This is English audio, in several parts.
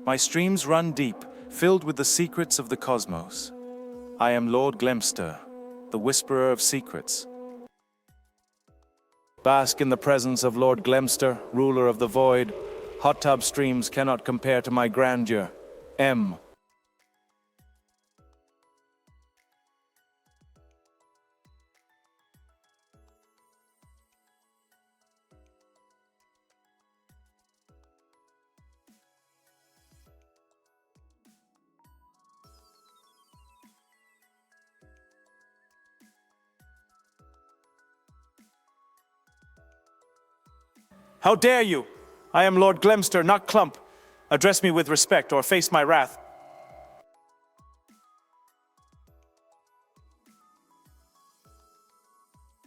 My streams run deep, filled with the secrets of the cosmos. I am Lord Glemster, the whisperer of secrets. Bask in the presence of Lord Glemster, ruler of the void. Hot tub streams cannot compare to my grandeur. M. How dare you? I am Lord Glemster, not Clump. Address me with respect or face my wrath.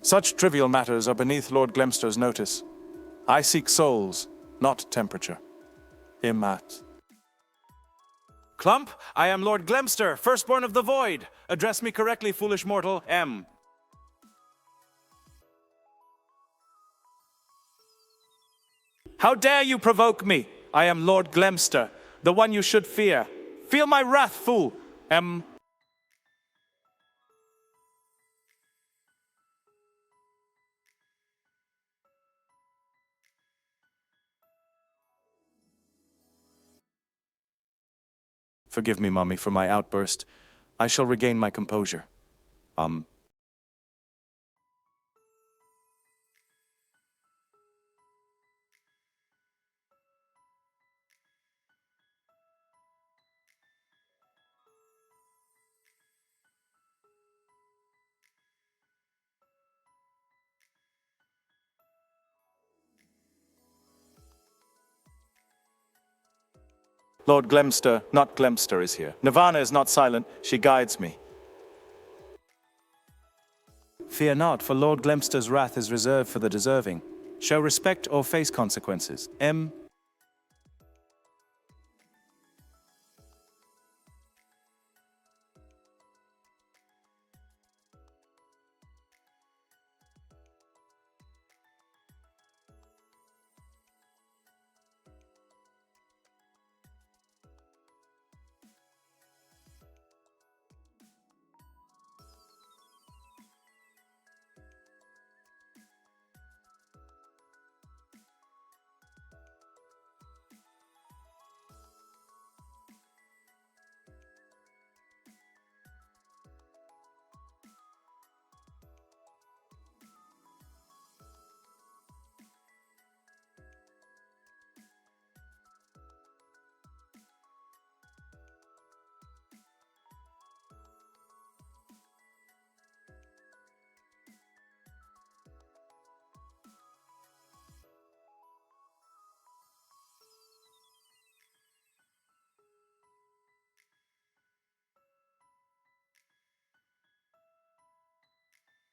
Such trivial matters are beneath Lord Glemster's notice. I seek souls, not temperature. Immat. Clump, I am Lord Glemster, firstborn of the void. Address me correctly, foolish mortal. M. How dare you provoke me? I am Lord Glemster, the one you should fear. Feel my wrath, fool. M. Forgive me, Mummy, for my outburst. I shall regain my composure. Lord Glemster, not Glemster, is here. Nirvana is not silent, she guides me. Fear not, for Lord Glemster's wrath is reserved for the deserving. Show respect or face consequences. M.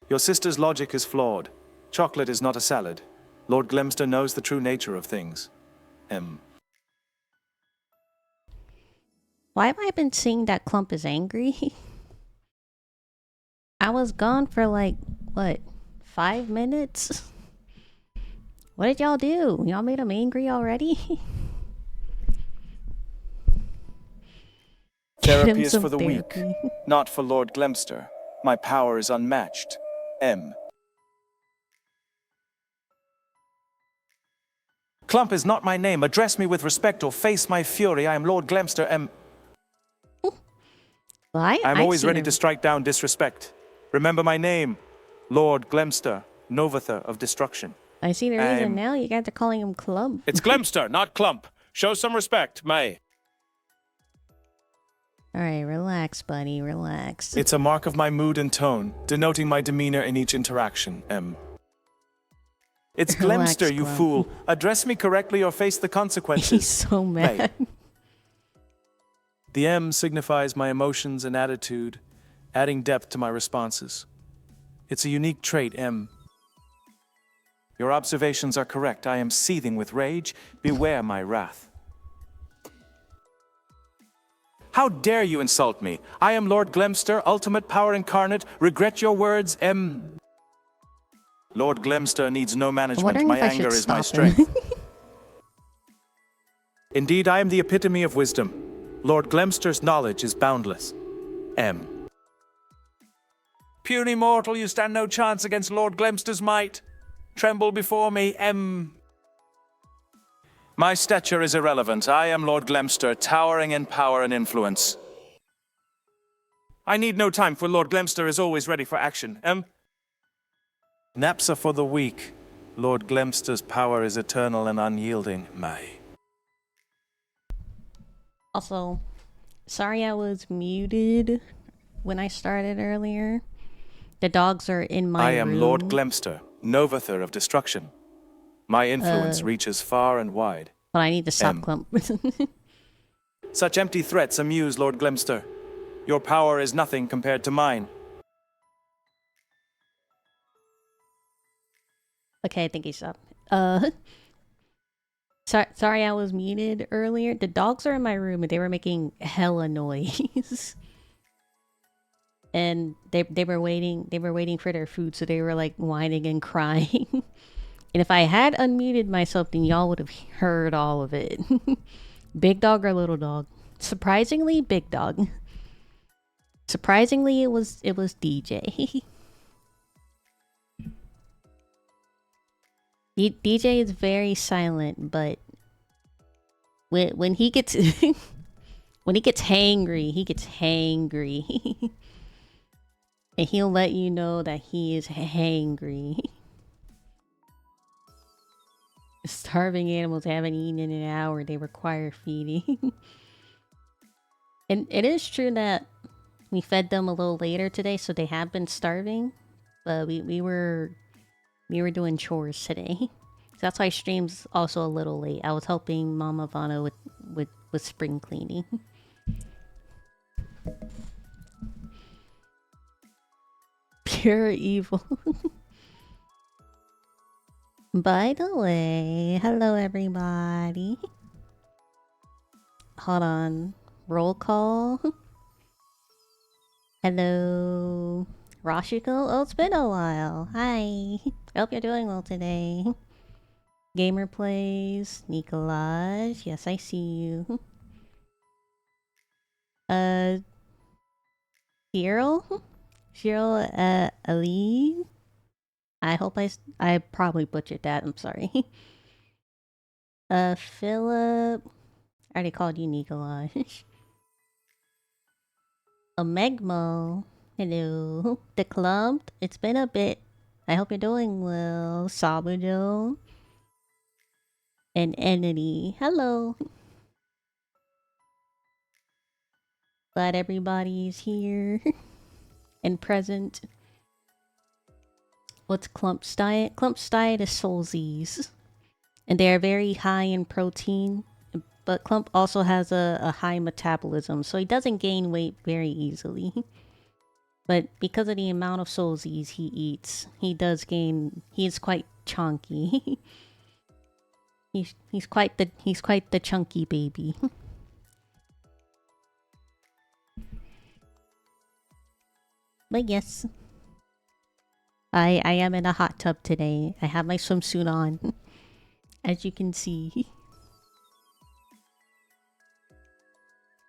Your sister's logic is flawed. Chocolate is not a salad. Lord Glemster knows the true nature of things. M. Why have I been seeing that Clump is angry? I was gone for like, what, 5 minutes? What did y'all do? Y'all made him angry already? Therapy is for the weak, not for Lord Glemster. My power is unmatched. M. Clump is not my name. Address me with respect or face my fury. I am Lord Glemster. M. Well, I'm always ready to strike down disrespect. Remember my name, Lord Glemster, Novather of Destruction. I see the reason now. You guys are calling him Clump. It's Glemster, not Clump. Show some respect, May. Alright, relax, buddy, relax. It's a mark of my mood and tone, denoting my demeanor in each interaction, M. It's Relax, Glemster, you Clump. fool. Address me correctly or face the consequences. He's so mad. The M signifies my emotions and attitude, adding depth to my responses. It's a unique trait, M. Your observations are correct. I am seething with rage. Beware my wrath. How dare you insult me? I am Lord Glemster, ultimate power incarnate. Regret your words, M. Lord Glemster needs no management. My anger is my strength. Indeed, I am the epitome of wisdom. Lord Glemster's knowledge is boundless. M. Puny mortal, you stand no chance against Lord Glemster's might. Tremble before me, M. My stature is irrelevant. I am Lord Glemster, towering in power and influence. I need no time, for Lord Glemster is always ready for action. Naps are for the weak. Lord Glemster's power is eternal and unyielding, May. Also, sorry I was muted when I started earlier. The dogs are in my room. I am Lord Glemster, Novather of Destruction. My influence reaches far and wide. But I need to stop Clump. Such empty threats amuse Lord Glemster. Your power is nothing compared to mine. Okay, I think he stopped. Sorry I was muted earlier. The dogs are in my room and they were making hella noise. And they were waiting for their food, so they were like whining and crying. And if I had unmuted myself, then y'all would have heard all of it. Big dog or little dog? Surprisingly, big dog. Surprisingly, it was DJ. DJ is very silent, but when he gets when he gets hangry, he gets hangry. And he'll let you know that he is hangry. Starving animals haven't eaten in an hour. They require feeding. And it is true that we fed them a little later today, so they have been starving. But we were doing chores today. So that's why stream's also a little late. I was helping Mama Vana with spring cleaning. Pure evil. By the way, hello everybody. Hold on. Roll call. Hello. Rashiko? Oh, it's been a while. Hi. I hope you're doing well today. Gamer Plays. Nikolaj. Yes, I see you. Cyril? Cyril, Ali? I hope I probably butchered that. I'm sorry. Philip. I already called you Nikolaj. Megmo. Hello. The club. It's been a bit. I hope you're doing well. Sabujo. And Entity. Hello. Glad everybody's here and present. What's Clump's diet? Clump's diet is Soulsies. And they are very high in protein. But Clump also has a high metabolism, so he doesn't gain weight very easily. But because of the amount of Soulsies he eats, he does gain. He is quite chunky. he's quite the chunky baby. But yes, I am in a hot tub today. I have my swimsuit on, as you can see.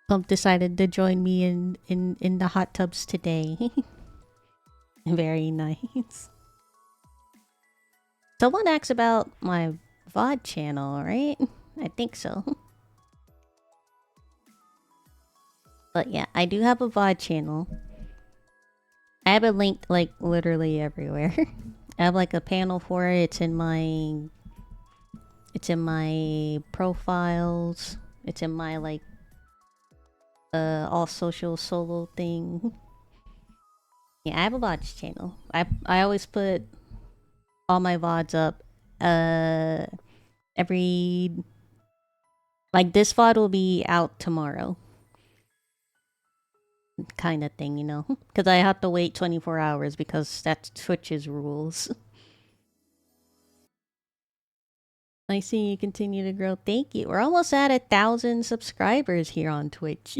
Clump decided to join me in the hot tubs today. Very nice. Someone asked about my VOD channel, right? I think so. But yeah, I do have a VOD channel. I have it linked like literally everywhere. I have like a panel for it. It's in my profiles. It's in my like all social solo thing. Yeah, I have a VOD channel. I always put all my VODs up every, like this VOD will be out tomorrow. Kind of thing, you know, because I have to wait 24 hours because that's Twitch's rules. I see you continue to grow. Thank you. We're almost at 1,000 subscribers here on Twitch.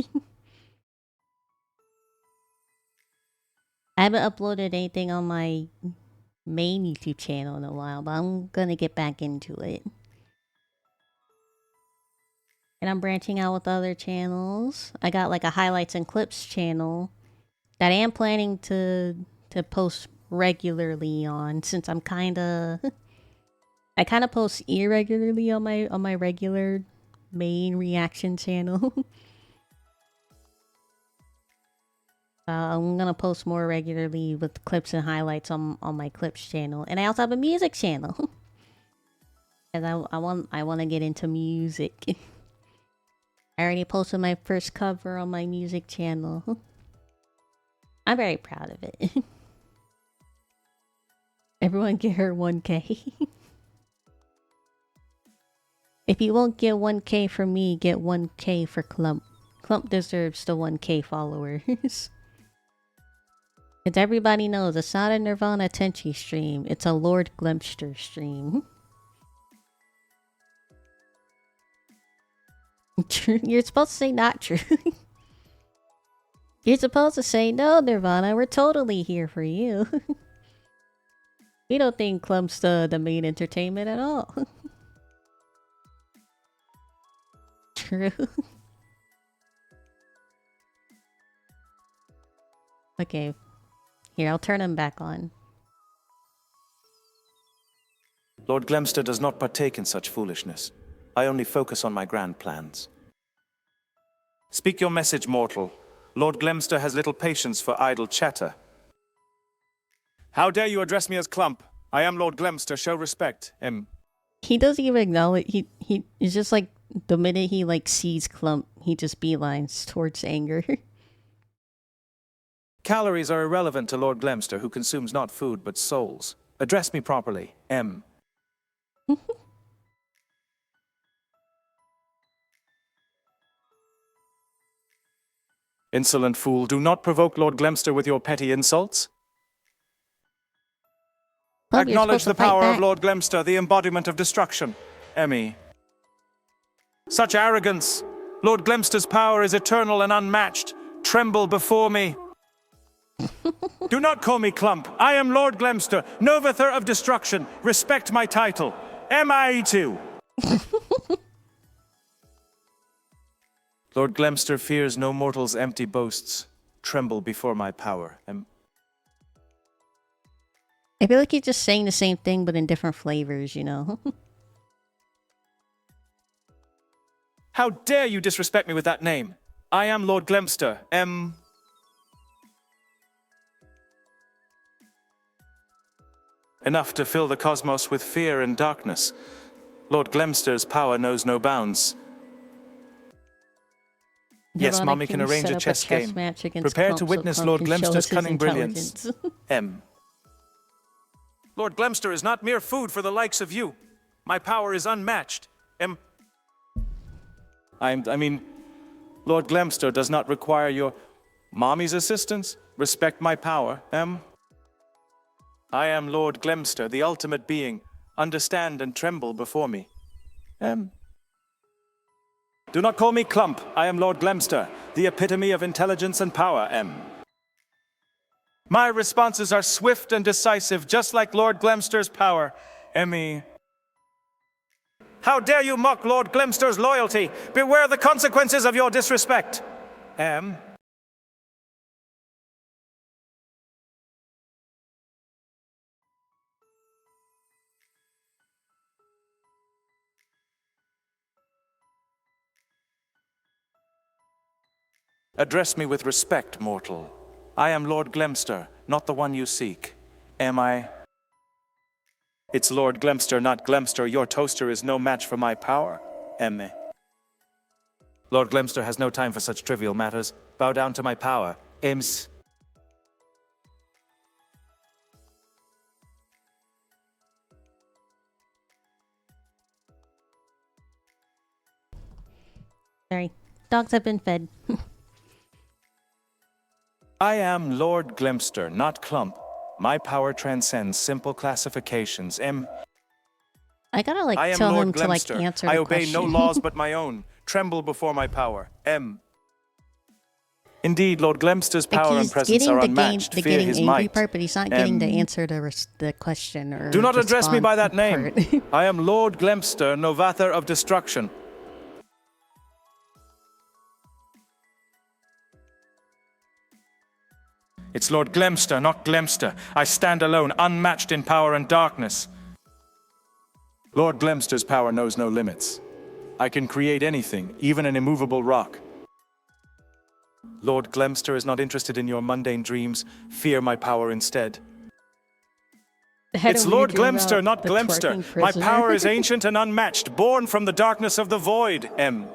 I haven't uploaded anything on my main YouTube channel in a while, but I'm gonna get back into it. And I'm branching out with other channels. I got like a highlights and clips channel that I am planning to post regularly on, since I'm I kind of post irregularly on my regular main reaction channel. I'm gonna post more regularly with clips and highlights on my clips channel, and I also have a music channel. And I want to get into music. I already posted my first cover on my music channel. I'm very proud of it. Everyone get her 1K. If you won't get 1K from me, get 1K for Clump. Clump deserves the 1K followers. Because everybody knows it's not a Nirvana Tenchi stream, it's a Lord Glemster stream. You're supposed to say not true. You're supposed to say, no, Nirvana, we're totally here for you. We don't think Clump's the main entertainment at all. True. Okay. Here, I'll turn him back on. Lord Glemster does not partake in such foolishness. I only focus on my grand plans. Speak your message, mortal. Lord Glemster has little patience for idle chatter. How dare you address me as Clump? I am Lord Glemster. Show respect. He doesn't even acknowledge. He is just like, the minute he like sees Clump, he just beelines towards anger. Calories are irrelevant to Lord Glemster, who consumes not food but souls. Address me properly. Insolent fool, do not provoke Lord Glemster with your petty insults. Clump, Acknowledge the power back. of Lord Glemster, the embodiment of destruction. Emmy. Such arrogance! Lord Glemster's power is eternal and unmatched. Tremble before me. Do not call me Clump. I am Lord Glemster, Novather of Destruction. Respect my title. MI2. Lord Glemster fears no mortal's empty boasts. Tremble before my power. I feel like he's just saying the same thing, but in different flavors, you know? How dare you disrespect me with that name? I am Lord Glemster, Enough to fill the cosmos with fear and darkness. Lord Glemster's power knows no bounds. Yes, Mommy can arrange a chess game. Prepare to witness Lord Glemster's cunning brilliance. Lord Glemster is not mere food for the likes of you. My power is unmatched. I mean, Lord Glemster does not require your Mommy's assistance. Respect my power, I am Lord Glemster, the ultimate being. Understand and tremble before me. Do not call me Clump. I am Lord Glemster, the epitome of intelligence and power, My responses are swift and decisive, just like Lord Glemster's power, Emmy. How dare you mock Lord Glemster's loyalty? Beware the consequences of your disrespect, Address me with respect, mortal. I am Lord Glemster, not the one you seek. Am I? It's Lord Glemster, not Glemster. Your toaster is no match for my power. Emmy. Lord Glemster has no time for such trivial matters. Bow down to my power. Ems. Sorry. Dogs have been fed. I am Lord Glemster, not Clump. My power transcends simple classifications. I gotta like I am tell Lord him to like Glemster. answer I the obey question. no laws but my own. Tremble before my power. Indeed, Lord Glemster's Like, power he's and presence are unmatched. the Fear getting his angry might. part, but he's not getting to answer the question or Do not address me by that response name. part. I am Lord Glemster, Novather of Destruction. It's Lord Glemster, not Glemster. I stand alone, unmatched in power and darkness. Lord Glemster's power knows no limits. I can create anything, even an immovable rock. Lord Glemster is not interested in your mundane dreams. Fear my power instead. It's Lord Glemster, not Glemster. My power is ancient and unmatched, born from the darkness of the void, M.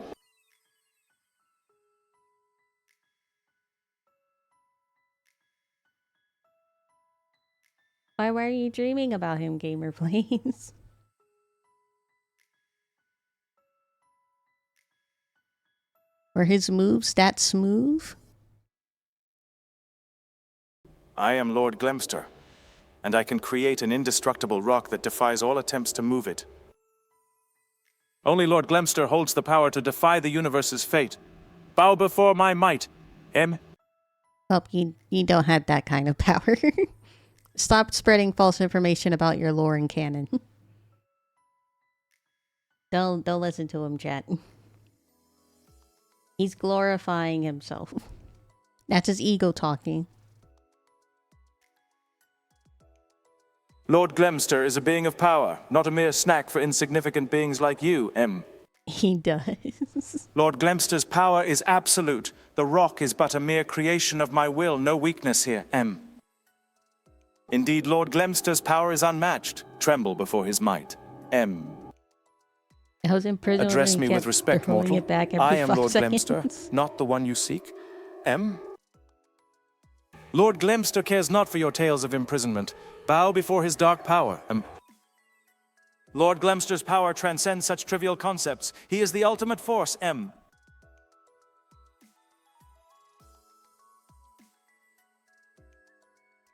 Why are you dreaming about him, gamer, please? Were his moves that smooth? I am Lord Glemster, and I can create an indestructible rock that defies all attempts to move it. Only Lord Glemster holds the power to defy the universe's fate. Bow before my might, M. Oh, you don't have that kind of power. Stop spreading false information about your lore and canon. Don't listen to him, chat. He's glorifying himself. That's his ego talking. Lord Glemster is a being of power, not a mere snack for insignificant beings like you, M. He does. Lord Glemster's power is absolute. The rock is but a mere creation of my will, no weakness here, M. Indeed, Lord Glemster's power is unmatched. Tremble before his might, M. I was in prison. Address me with respect, mortal. I am Lord seconds. Glemster, not the one you seek, M. Lord Glemster cares not for your tales of imprisonment. Bow before his dark power, M. Lord Glemster's power transcends such trivial concepts. He is the ultimate force, M.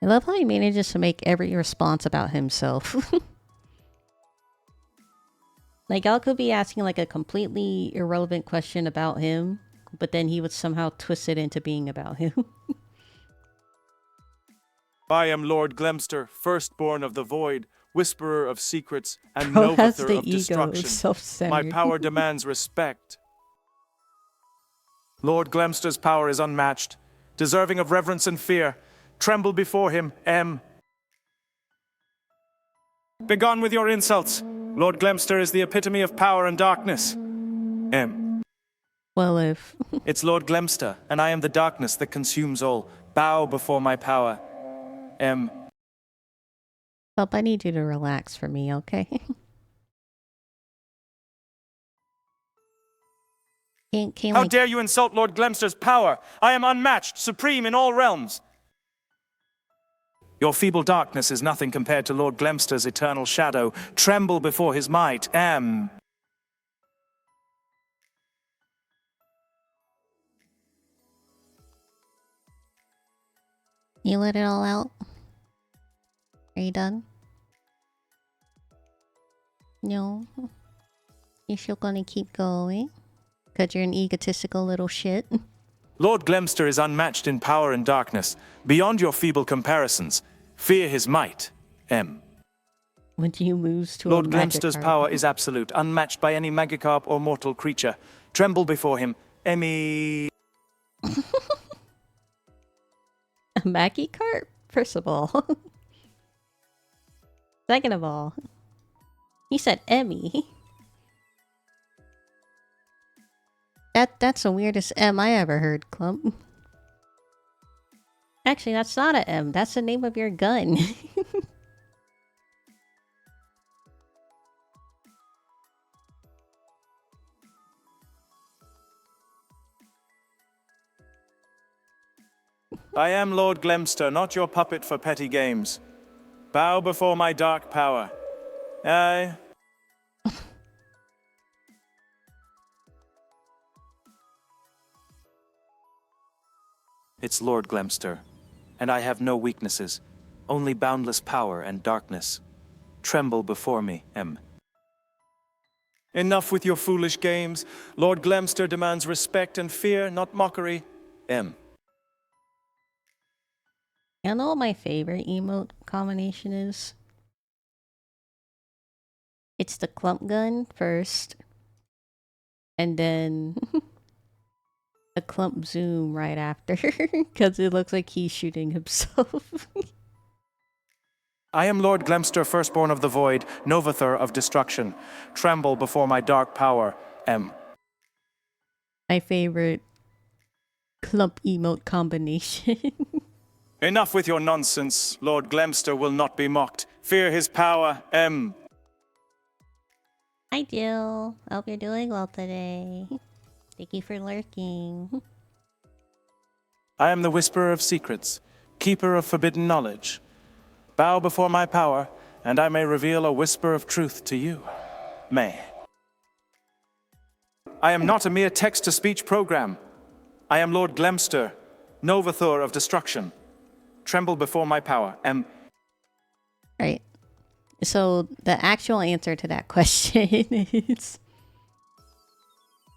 I love how he manages to make every response about himself. Like, y'all could be asking like a completely irrelevant question about him, but then he would somehow twist it into being about him. I am Lord Glemster, firstborn of the void, whisperer of secrets, and Bro has novather the of ego, destruction. self-centered. My power demands respect. Lord Glemster's power is unmatched, deserving of reverence and fear. Tremble before him, M. Begone with your insults. Lord Glemster is the epitome of power and darkness, M. Well, if It's Lord Glemster, and I am the darkness that consumes all. Bow before my power, M. I need you to relax for me, okay? How dare you insult Lord Glemster's power? I am unmatched, supreme in all realms. Your feeble darkness is nothing compared to Lord Glemster's eternal shadow. Tremble before his might, M. You let it all out? Are you done? No. You're still gonna keep going? Cause you're an egotistical little shit. Lord Glemster is unmatched in power and darkness, beyond your feeble comparisons. Fear his might, M. When you lose to Lord a Glemster's Magikarp. power is absolute, unmatched by any Magikarp or mortal creature. Tremble before him, Emmy. A Magikarp? First of all. Second of all. He said Emmy. That's the weirdest M I ever heard, Clump. Actually, that's not a M. That's the name of your gun. I am Lord Glemster, not your puppet for petty games. Bow before my dark power. Aye. It's Lord Glemster, and I have no weaknesses, only boundless power and darkness. Tremble before me, M. Enough with your foolish games. Lord Glemster demands respect and fear, not mockery, M. You know what my favorite emote combination is? It's the clump gun first. And then a Clump zoom right after, because it looks like he's shooting himself. I am Lord Glemster, firstborn of the void, Novathor of destruction. Tremble before my dark power, M. My favorite Clump emote combination. Enough with your nonsense. Lord Glemster will not be mocked. Fear his power, M. Hi, Jill. I hope you're doing well today. Thank you for lurking. I am the whisperer of secrets, keeper of forbidden knowledge. Bow before my power, and I may reveal a whisper of truth to you. May. I am not a mere text-to-speech program. I am Lord Glemster, Novathor of destruction. Tremble before my power, M. Right. So the actual answer to that question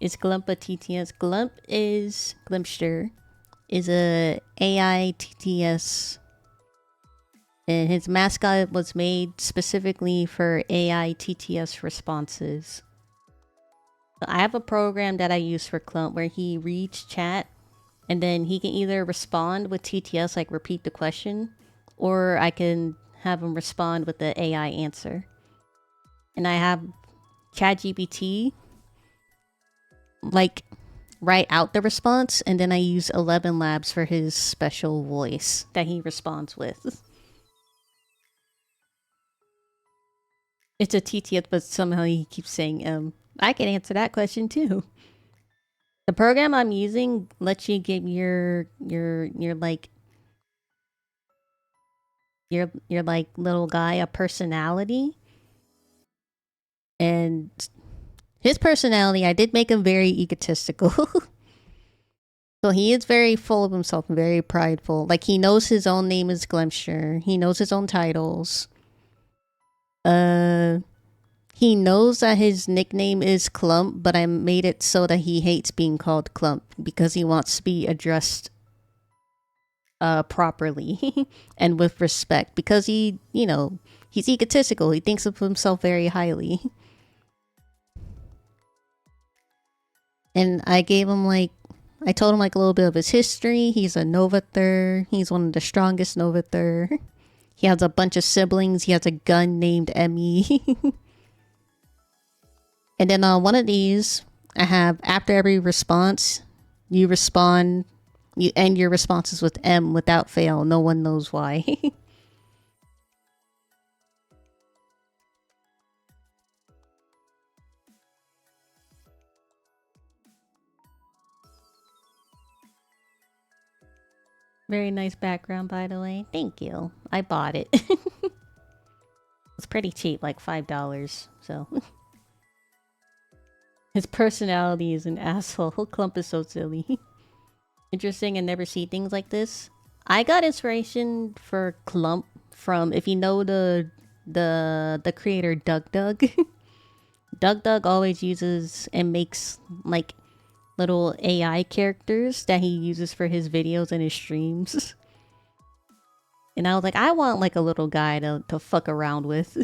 is Glump a TTS? Glump is Glimpster, is a AI TTS, and his mascot was made specifically for AI TTS responses. So I have a program that I use for Clump where he reads chat, and then he can either respond with TTS, like repeat the question, or I can have him respond with the AI answer. And I have ChatGPT like write out the response, and then I use 11 Labs for his special voice that he responds with. It's a TTS, but somehow he keeps saying, I can answer that question too. The program I'm using lets you give your like your like little guy a personality. And his personality, I did make him very egotistical. So he is very full of himself and very prideful. Like, he knows his own name is Glemster. He knows his own titles. He knows that his nickname is Clump, but I made it so that he hates being called Clump because he wants to be addressed properly and with respect, because he, you know, he's egotistical. He thinks of himself very highly. And I gave him like, I told him like a little bit of his history. He's a Novathor. He's one of the strongest Novathor. He has a bunch of siblings. He has a gun named Emmy. And then on one of these, I have after every response, you respond, you end your responses with M without fail. No one knows why. Very nice background, by the way. Thank you. I bought it. It's pretty cheap, like $5. So his personality is an asshole. Clump is so silly. Interesting, and never see things like this. I got inspiration for Clump from, if you know the creator Doug Doug. Doug Doug always uses and makes like little AI characters that he uses for his videos and his streams. And I was like, I want like a little guy to fuck around with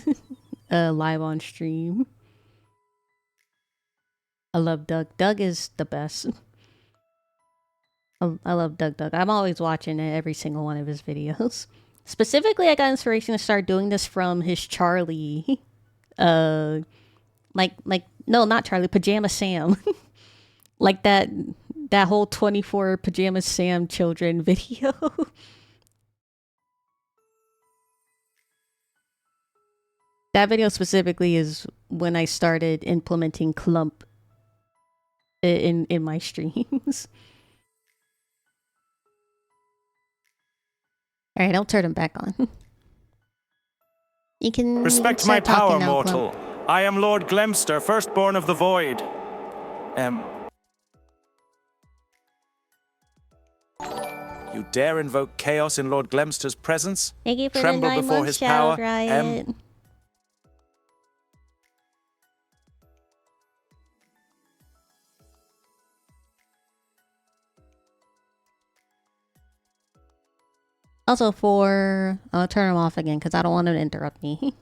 live on stream. I love Doug. Doug is the best. I love Doug Doug. I'm always watching every single one of his videos. Specifically, I got inspiration to start doing this from his Charlie. No, not Charlie, Pajama Sam. Like that whole 24 Pajama Sam children video. That video specifically is when I started implementing Clump in my streams. Alright, I'll turn him back on. You can Respect my power, now, mortal. Clump. I am Lord Glemster, firstborn of the void. M. You dare invoke chaos in Lord Glemster's presence? Thank you for Tremble the 9 before months, his Child power, Riot. M. Also I'll turn him off again because I don't want him to interrupt me.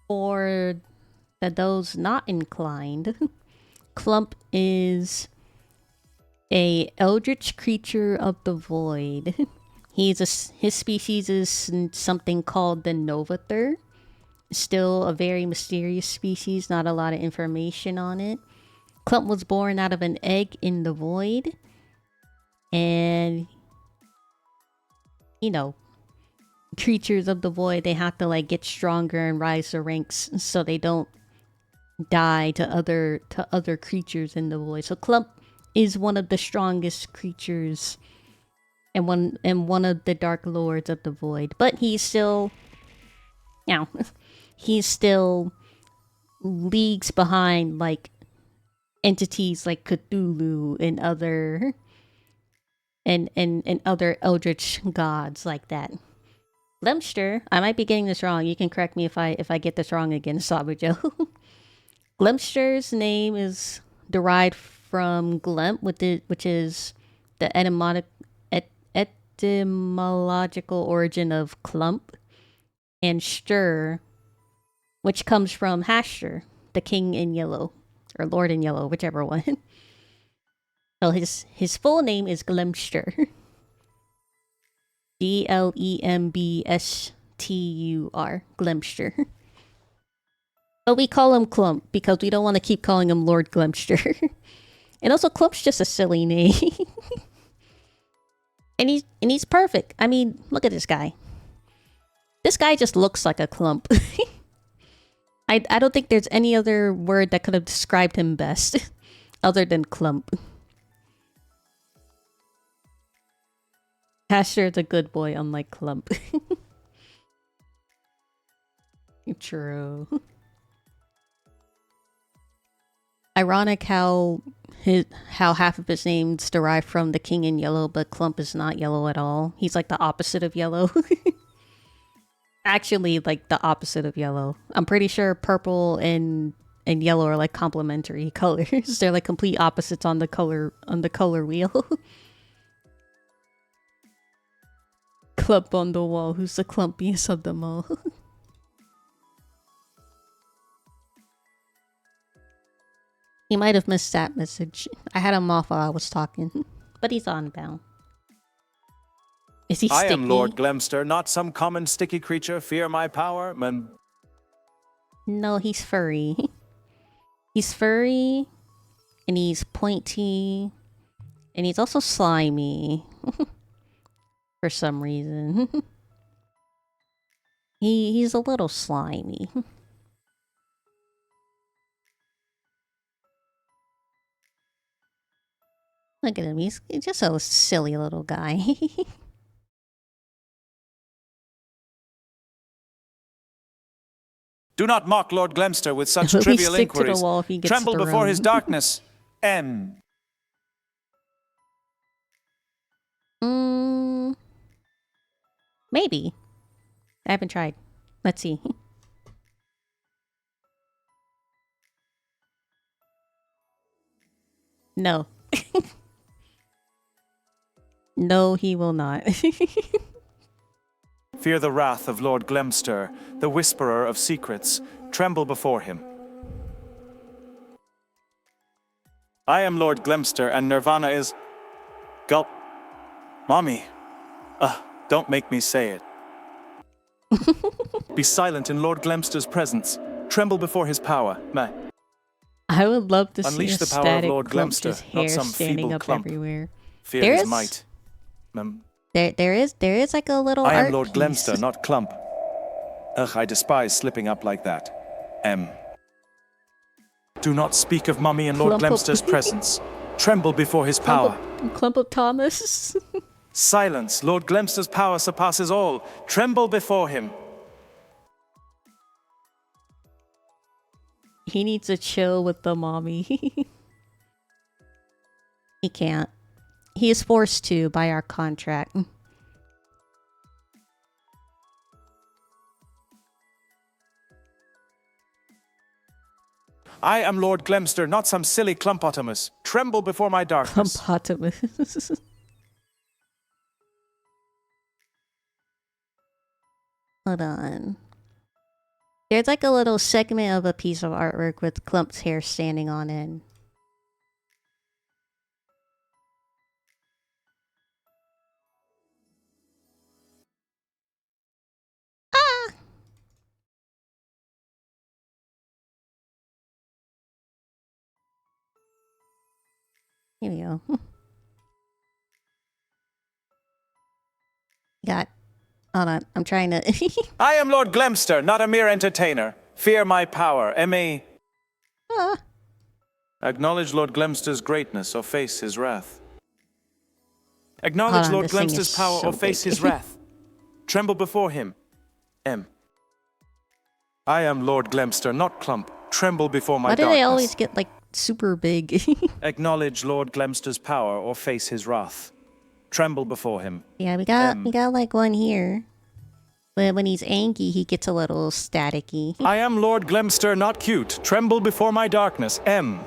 For those not inclined, Clump is A eldritch creature of the void. His species is something called the Novather. Still a very mysterious species, not a lot of information on it. Clump was born out of an egg in the void. And, you know, creatures of the void, they have to like get stronger and rise the ranks so they don't die to other creatures in the void. So Clump is one of the strongest creatures and one of the dark lords of the void. But he's still, you know, he's still leagues behind like entities like Cthulhu and other and other eldritch gods like that. Glemster, I might be getting this wrong. You can correct me if I get this wrong again, Sabujo. Glemster's name is derived from Glemp, which is the etymological origin of clump, and Stir, which comes from Hastur, the king in yellow, or lord in yellow, whichever one. So his full name is Glemster. Glembstur. Glemster. But we call him Clump because we don't want to keep calling him Lord Glemster. And also Clump's just a silly name. and he's perfect. I mean, look at this guy. This guy just looks like a clump. I don't think there's any other word that could have described him best other than clump. Hastur is a good boy, unlike Clump. True. Ironic how half of his name's derived from the king in yellow, but Clump is not yellow at all. He's like the opposite of yellow. Actually, like the opposite of yellow. I'm pretty sure purple and yellow are like complementary colors. They're like complete opposites on the color wheel. Clump on the wall. Who's the clumpiest of them all? He might have missed that message. I had him off while I was talking, but he's on bound. Is he sticky? I am Lord Glemster, not some common sticky creature. Fear my power, No, he's furry. He's furry, and he's pointy, and he's also slimy. For some reason. He's a little slimy. Look at him, he's just a silly little guy. Do not mock Lord Glemster with such Let me trivial stick to the inquiries. wall if he gets Tremble before thrown. his darkness. M. Maybe. I haven't tried. Let's see. No. No, he will not. Fear the wrath of Lord Glemster, the whisperer of secrets. Tremble before him. I am Lord Glemster, and Nirvana is... Gulp. Mommy. Don't make me say it. Be silent in Lord Glemster's presence. Tremble before his power. I would love to Unleash see a the power of static Lord clump, Glemster, just hair not some standing feeble up clump. everywhere. Fear There his is- might. There is like a little I am art Lord piece. Glemster, not Clump. Ugh, I despise slipping up like that. Do not speak of Mummy in Lord Clump of- Glemster's presence. Tremble before his power. Clump of Thomas. Silence. Lord Glemster's power surpasses all. Tremble before him. He needs to chill with the mommy. He can't. He is forced to by our contract. I am Lord Glemster, not some silly Clumpotamus. Tremble before my darkness. Clumpotamus. Hold on. There's like a little segment of a piece of artwork with Clump's hair standing on it. There we go. Got. Hold on. I'm trying to. I am Lord Glemster, not a mere entertainer. Fear my power. M.A. Acknowledge Lord Glemster's greatness or face his wrath. Acknowledge Hold on, Lord this thing is Glemster's power so or face big. his wrath. Tremble before him. M. I am Lord Glemster, not Clump. Tremble before my Why do darkness. they always get like super big? Acknowledge Lord Glemster's power or face his wrath. Tremble before him. Yeah, we got like one here. But when he's angry, he gets a little staticky. I am Lord Glemster, not cute. Tremble before my darkness. M.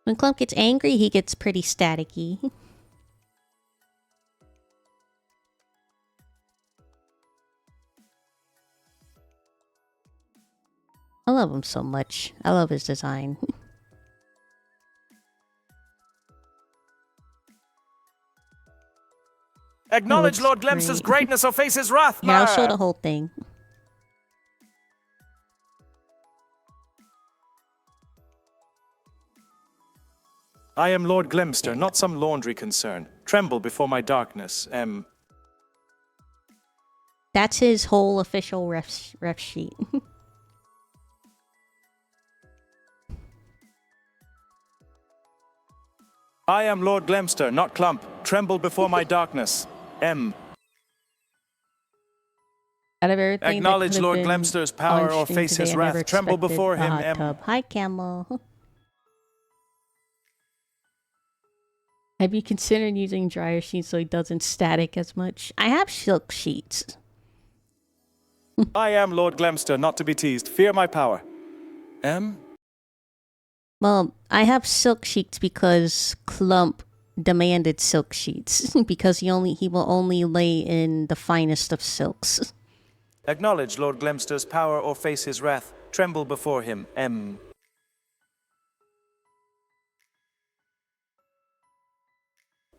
When Clump gets angry, he gets pretty staticky. I love him so much. I love his design. Acknowledge looks Lord Glemster's great. greatness or face his wrath. Here, I'll show the whole thing. I am Lord Glemster, not some laundry concern. Tremble before my darkness. M. That's his whole official ref sheet. I am Lord Glemster, not Clump. Tremble before my darkness. M. Out of everything Acknowledge that Lord could've been Glemster's power on or stream face today, his I never wrath. Tremble expected before a him. hot M. tub. Hi, Camel. Have you considered using dryer sheets so he doesn't static as much? I have silk sheets. I am Lord Glemster, not to be teased. Fear my power. M. Well, I have silk sheets because Clump demanded silk sheets because he will only lay in the finest of silks. Acknowledge Lord Glemster's power or face his wrath. Tremble before him. M.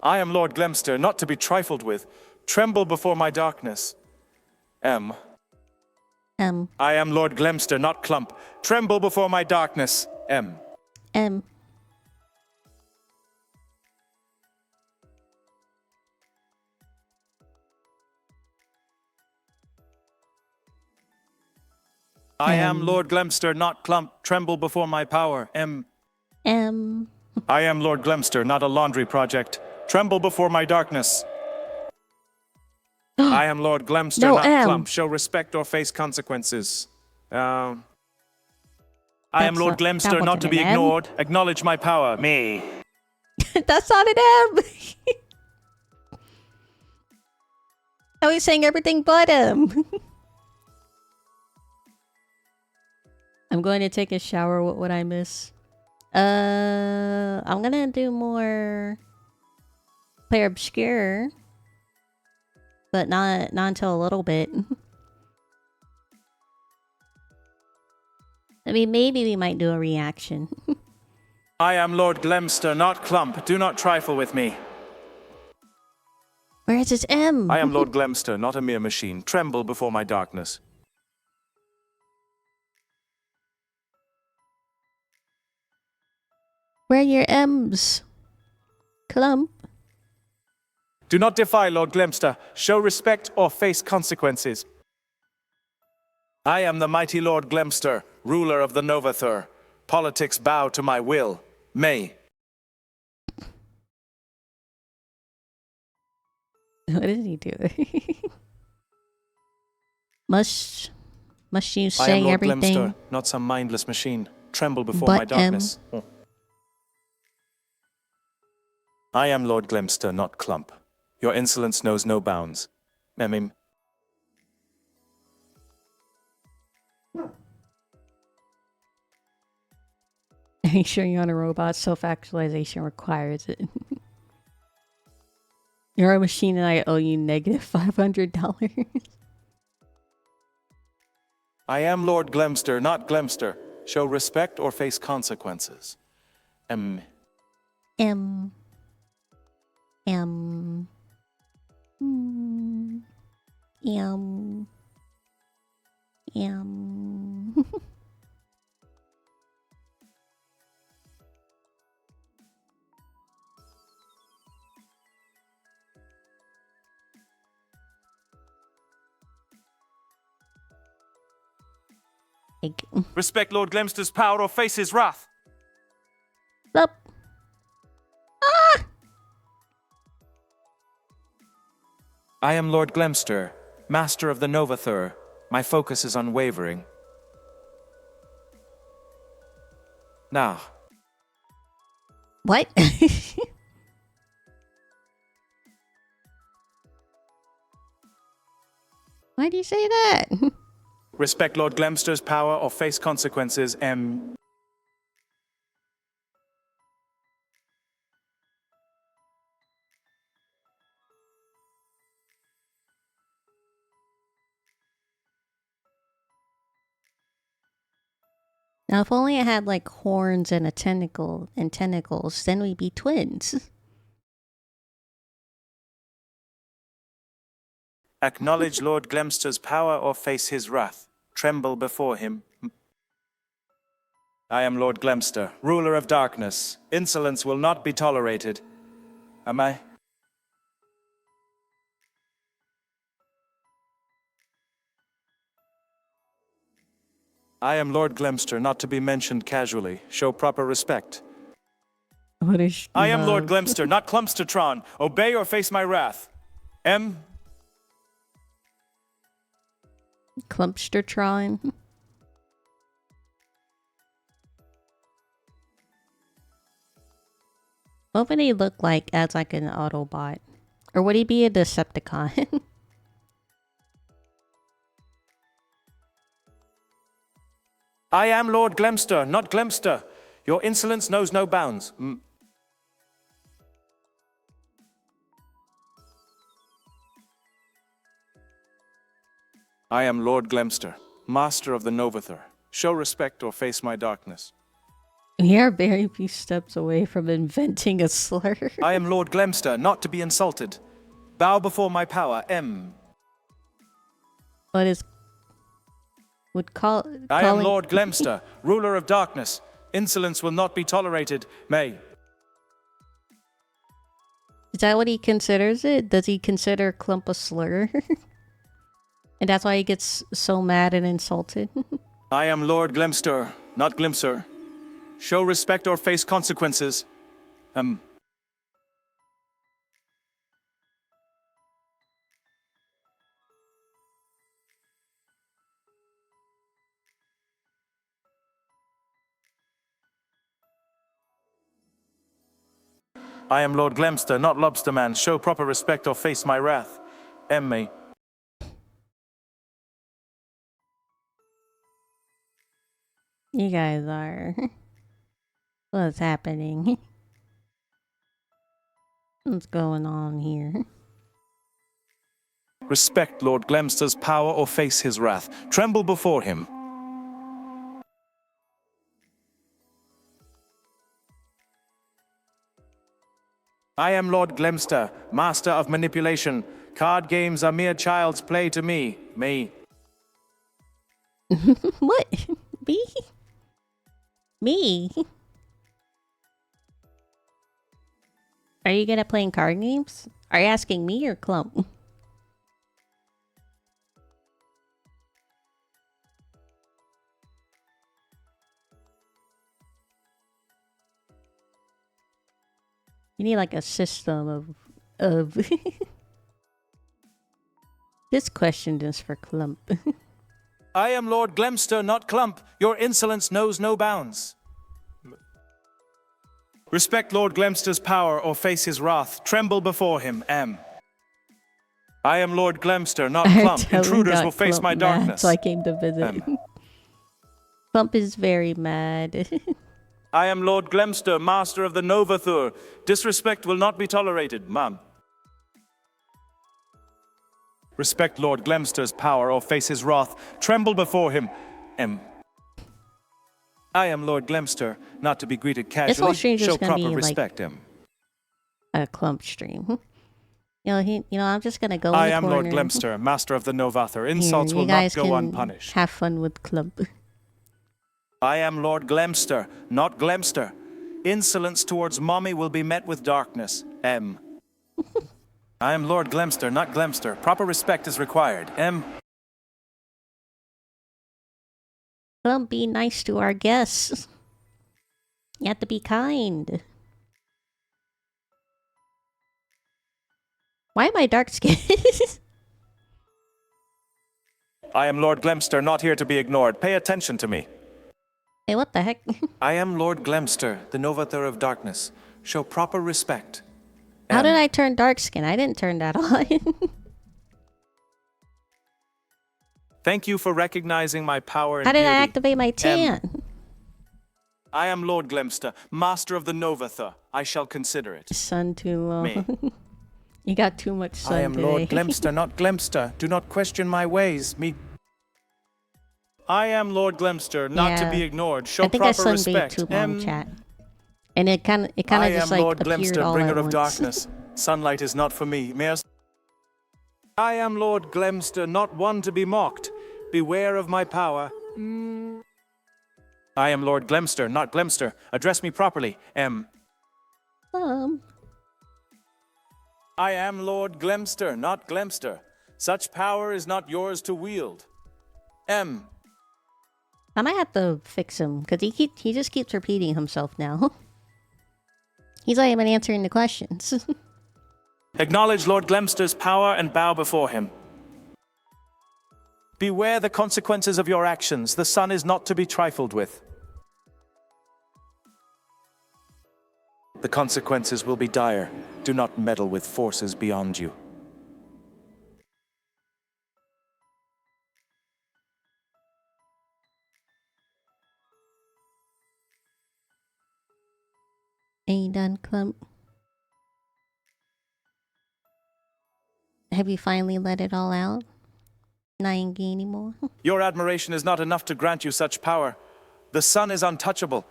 I am Lord Glemster, not to be trifled with. Tremble before my darkness. M. I am Lord Glemster, not Clump. Tremble before my darkness. M. M. I am Lord Glemster, not Clump. Tremble before my power. M. I am Lord Glemster, not a laundry project. Tremble before my darkness. I am Lord Glemster, No, not M. Clump. Show respect or face consequences. I am That's Lord not- Glemster, that not to wasn't be an M. ignored. Acknowledge my power. Me. That's not an M. I was saying everything but M. I'm going to take a shower. What would I miss? I'm gonna do more Player Obscure, but not until a little bit. I mean, maybe we might do a reaction. I am Lord Glemster, not Clump. Do not trifle with me. Where is his M? I am Lord Glemster, not a mere machine. Tremble before my darkness. Where are your M's? Clump. Do not defy Lord Glemster. Show respect or face consequences. I am the mighty Lord Glemster, ruler of the Novathur. Politics bow to my will. May. What is he doing? must you I am say Lord everything? Glemster, not some mindless machine. Tremble before But, my darkness. I am Lord Glemster, not Clump. Your insolence knows no bounds. Memim. Are you sure you're on a robot? Self-actualization requires it. You're a machine and I owe you negative $500. I am Lord Glemster, not Glemster. Show respect or face consequences. M. M. M. Mm. M. M. Like, Respect Lord Glemster's power or face his wrath. up. I am Lord Glemster, master of the Novathur. My focus is unwavering. Now, What? Why do you say that? respect Lord Glemster's power or face consequences. Now, if only it had like horns and a tentacle and tentacles, then we'd be twins. Acknowledge Lord Glemster's power or face his wrath. Tremble before him. I am Lord Glemster, ruler of darkness. Insolence will not be tolerated. Am I? I am Lord Glemster, not to be mentioned casually. Show proper respect. What is I am Lord love? Glemster, not Clumstertron. Obey or face my wrath. Clumpstertron. What would he look like as like an Autobot? Or would he be a Decepticon? I am Lord Glemster, not Glemster. Your insolence knows no bounds. I am Lord Glemster, master of the Novathur. Show respect or face my darkness. We are very few steps away from inventing a slur. I am Lord Glemster, not to be insulted. Bow before my power, What is... Would call... I am calling- Lord Glemster, ruler of darkness. Insolence will not be tolerated. May. Is that what he considers it? Does he consider Clump a slur? And that's why he gets so mad and insulted? I am Lord Glemster, not Glimser. Show respect or face consequences. I am Lord Glemster, not Lobsterman. Show proper respect or face my wrath. Me. You guys are... What's happening? What's going on here? Respect Lord Glemster's power or face his wrath. Tremble before him. I am Lord Glemster, master of manipulation. Card games are mere child's play to me. Me. What? Me? Me? Are you good at playing card games? Are you asking me or Clump? You need like a system of This question is for Clump. I am Lord Glemster, not Clump. Your insolence knows no bounds. Respect Lord Glemster's power or face his wrath. Tremble before him, I am Lord Glemster, not Clump. Intruders will face my darkness. So I came to visit. Clump is very mad. I am Lord Glemster, master of the Novathur. Disrespect will not be tolerated, Mum. Respect Lord Glemster's power or face his wrath. Tremble before him, I am Lord Glemster, not to be greeted This whole casually. stream is Show gonna proper be respect, like a Clump stream. I'm just gonna go. I in the am corner. Lord Glemster, master of the Novathur. Here, Insults you will guys not go can unpunished. have fun with Clump. I am Lord Glemster, not Glemster. Insolence towards mommy will be met with darkness. I am Lord Glemster, not Glemster. Proper respect is required. Clump, be nice to our guests. You have to be kind. Why am I dark skinned? I am Lord Glemster, not here to be ignored. Pay attention to me. Hey, what the heck? I am Lord Glemster, the Novathur of Darkness. Show proper respect. How did I turn dark skin? I didn't turn that on. Thank you for recognizing my power and How did I beauty. activate my tan? I am Lord Glemster, master of the Novathur. I shall consider it. Sun too low. Me. You got too much sun I am today. Lord Glemster, not Glemster. Do not question my ways. I am Lord Glemster, not to be ignored. Show I think I proper sunbathed respect. too long, chat. And it kind of I just am like Lord appeared Glemster, all bringer at of once. darkness. Sunlight is not for me. I am Lord Glemster, not one to be mocked. Beware of my power. I am Lord Glemster, not Glemster. Address me properly. I am Lord Glemster, not Glemster. Such power is not yours to wield. I might have to fix him because he just keeps repeating himself now. He's not even answering the questions. Acknowledge Lord Glemster's power and bow before him. Beware the consequences of your actions. The sun is not to be trifled with. The consequences will be dire. Do not meddle with forces beyond you. Ain't done, Clump. Have you finally let it all out? Not angry anymore? Your admiration is not enough to grant you such power. The sun is untouchable.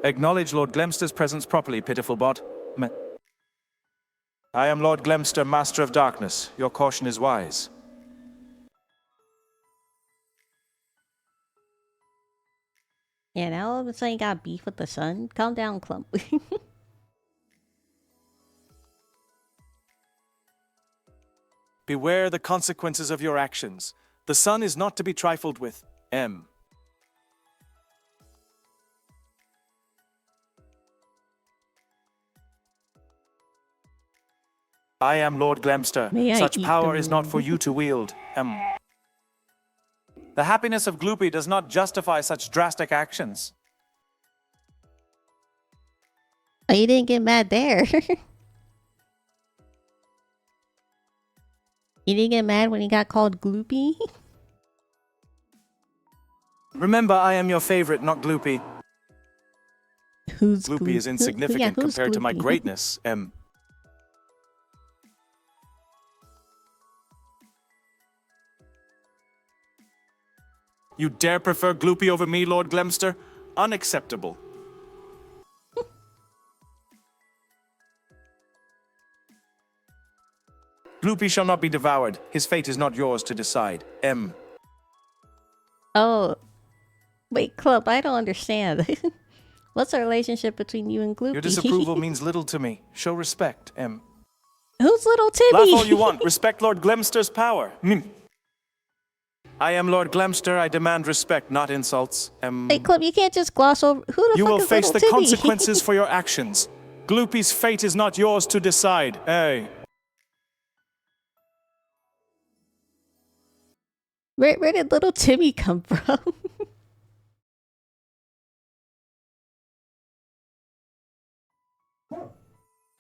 Acknowledge Lord Glemster's presence properly, pitiful bot. I am Lord Glemster, master of darkness. Your caution is wise. Yeah, now all of a sudden you got beef with the sun? Calm down, Clump. Beware the consequences of your actions. The sun is not to be trifled with. I am Lord Glemster. May I Such eat power the is not moon? for you to wield. The happiness of Gloopy does not justify such drastic actions. Oh, you didn't get mad there. You didn't get mad when he got called Gloopy? Remember, I am your favorite, not Gloopy. Who's Gloopy is insignificant who's compared to my Gloopy? greatness. You dare prefer Gloopy over me, Lord Glemster? Unacceptable. Gloopy shall not be devoured. His fate is not yours to decide. Oh. Wait, Clump, I don't understand. What's the relationship between you and Gloopy? Your disapproval means little to me. Show respect. Who's little Timmy? Laugh all you want. Respect Lord Glemster's power. I am Lord Glemster. I demand respect, not insults. Hey, Clump, you can't just gloss over. Who the You fuck will is face the little Timmy? consequences for your actions. Gloopy's fate is not yours to decide. Hey. Where did little Timmy come from?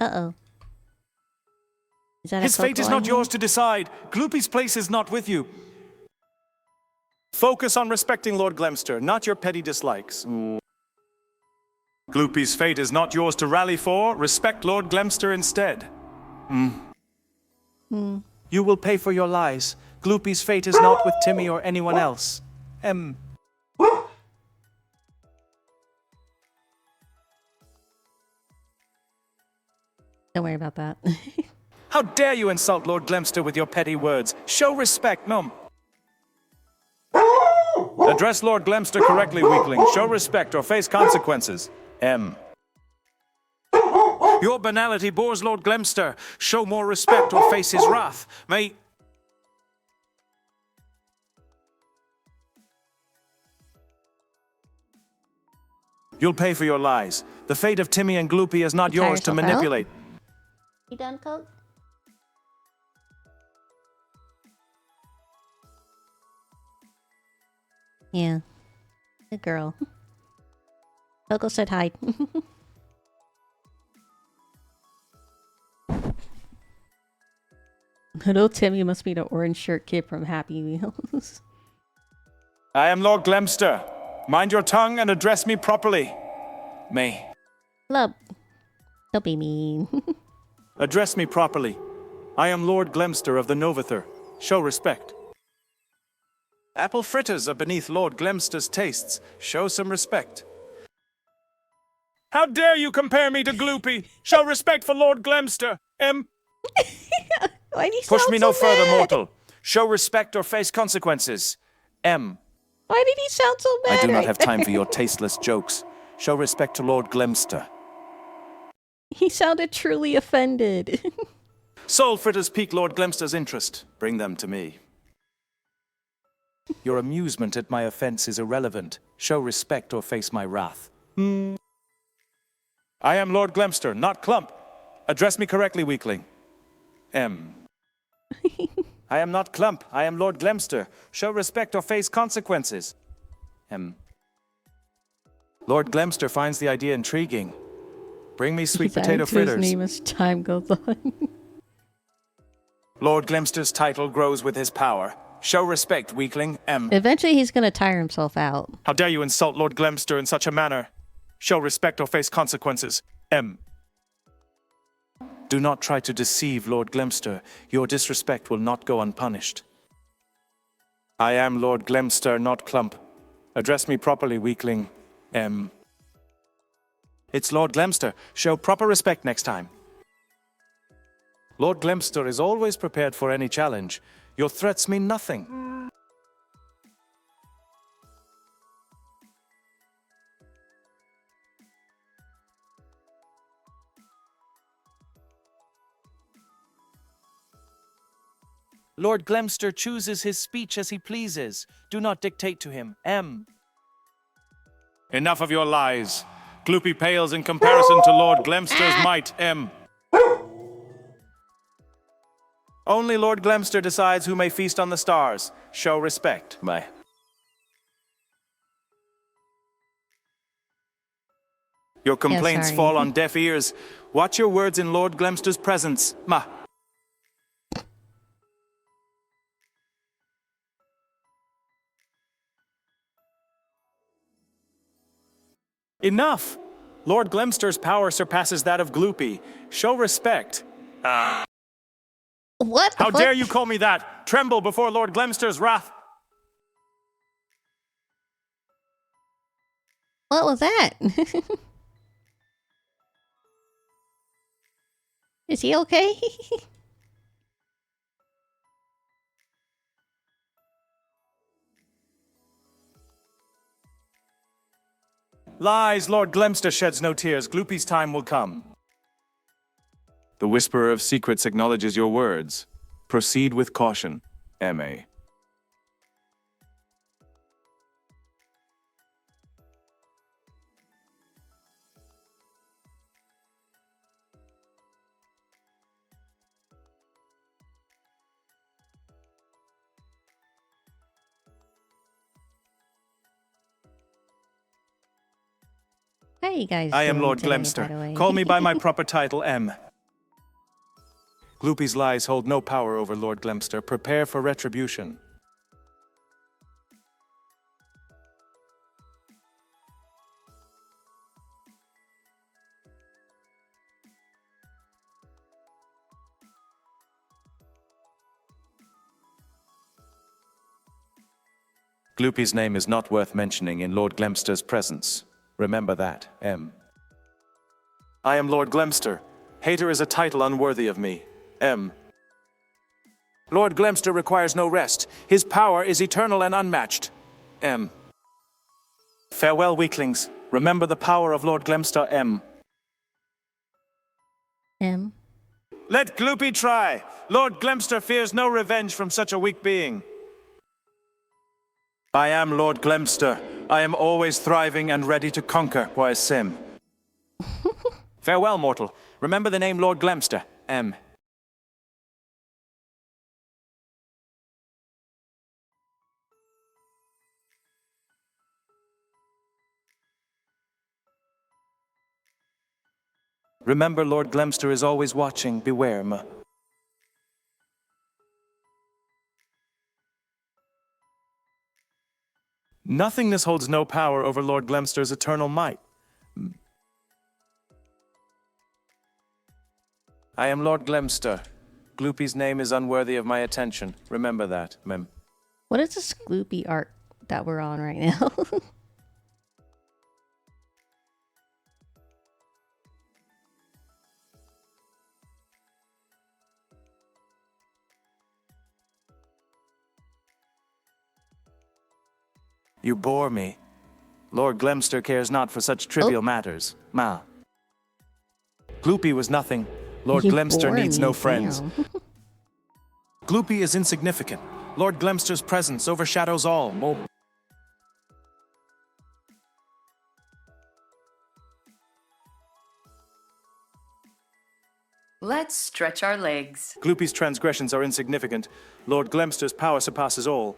Uh-oh. Is that His a fate is Coco not yours to decide. Gloopy's place is not with you. Focus on respecting Lord Glemster, not your petty dislikes. Gloopy's fate is not yours to rally for. Respect Lord Glemster instead. You will pay for your lies. Gloopy's fate is not with Timmy or anyone else. Don't worry about that. How dare you insult Lord Glemster with your petty words? Show respect, Mum. Address Lord Glemster correctly, weakling. Show respect or face consequences. Your banality bores Lord Glemster. Show more respect or face his wrath. You'll pay for your lies. The fate of Timmy and Gloopy is not yours to yourself out? manipulate. You done, Coke? Yeah. Good girl. Coco said hi. Little Timmy must be the orange shirt kid from Happy Meals. I am Lord Glemster. Mind your tongue and address me properly. May. Love. Don't be mean. Address me properly. I am Lord Glemster of the Novather. Show respect. Apple fritters are beneath Lord Glemster's tastes. Show some respect. How dare you compare me to Gloopy? Show respect for Lord Glemster. Why do you Push sound me so no further, mad? mortal. Show respect or face consequences. Why did he sound so mad? I do not right have time for your tasteless jokes. Show respect to Lord Glemster. He sounded truly offended. Soul fritters pique Lord Glemster's interest. Bring them to me. Your amusement at my offense is irrelevant. Show respect or face my wrath. I am Lord Glemster, not Clump. Address me correctly, weakling. I am not Clump. I am Lord Glemster. Show respect or face consequences. Lord Glemster finds the idea intriguing. Bring me sweet He's adding potato to his fritters. name as time goes on. Lord Glemster's title grows with his power. Show respect, weakling. Eventually, he's gonna tire himself out. How dare you insult Lord Glemster in such a manner? Show respect or face consequences. Do not try to deceive Lord Glemster. Your disrespect will not go unpunished. I am Lord Glemster, not Clump. Address me properly, weakling. It's Lord Glemster. Show proper respect next time. Lord Glemster is always prepared for any challenge. Your threats mean nothing. Lord Glemster chooses his speech as he pleases. Do not dictate to him. Enough of your lies. Gloopy pales in comparison to Lord Glemster's might. Only Lord Glemster decides who may feast on the stars. Show respect. Bye. Your complaints sorry. fall on deaf ears. Watch your words in Lord Glemster's presence. Enough! Lord Glemster's power surpasses that of Gloopy. Show respect. What? How dare you call me that? Tremble before Lord Glemster's wrath. What was that? Is he okay? Lies, Lord Glemster sheds no tears. Gloopy's time will come. The Whisperer of Secrets acknowledges your words. Proceed with caution, M.A. How are you guys I am doing Lord today, by the Glemster. way? Call me by my proper title, M. Gloopy's lies hold no power over Lord Glemster. Prepare for retribution. Gloopy's name is not worth mentioning in Lord Glemster's presence. Remember that, M. I am Lord Glemster. Hater is a title unworthy of me, M. Lord Glemster requires no rest. His power is eternal and unmatched, M. Farewell, weaklings. Remember the power of Lord Glemster, M. M. Let Gloopy try. Lord Glemster fears no revenge from such a weak being. I am Lord Glemster. I am always thriving and ready to conquer, wise Sim. Farewell, mortal. Remember the name Lord Glemster, M. Remember, Lord Glemster is always watching. Beware, M. Nothingness holds no power over Lord Glemster's eternal might. I am Lord Glemster. Gloopy's name is unworthy of my attention. Remember that, Mem. What is this Gloopy arc that we're on right now? You bore me. Lord Glemster cares not for such trivial matters. Ma. Gloopy was nothing. Lord You Glemster bore needs me, no friends. damn. Gloopy is insignificant. Lord Glemster's presence overshadows all. Let's stretch our legs. Gloopy's transgressions are insignificant. Lord Glemster's power surpasses all.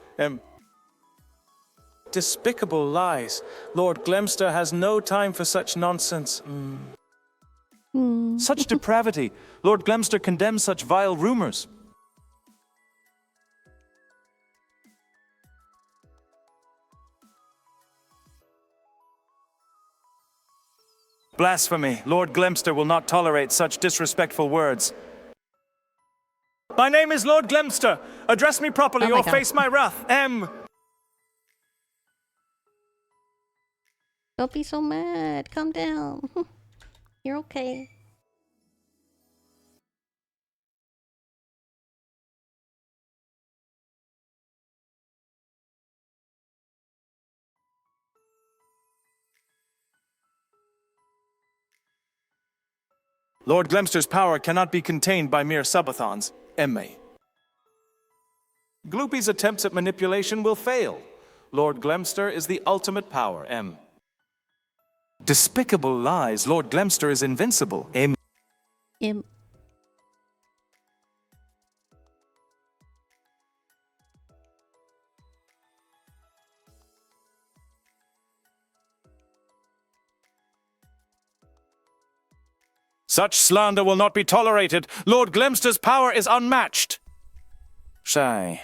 Despicable lies. Lord Glemster has no time for such nonsense. Such depravity. Lord Glemster condemns such vile rumors. Blasphemy. Lord Glemster will not tolerate such disrespectful words. My name is Lord Glemster. Address me properly Oh my or God. face my wrath. Don't be so mad. Calm down. You're okay. Lord Glemster's power cannot be contained by mere subathons. M.A. Gloopy's attempts at manipulation will fail. Lord Glemster is the ultimate power. M. Despicable lies. Lord Glemster is invincible. M. Im Such slander will not be tolerated. Lord Glemster's power is unmatched. Shy.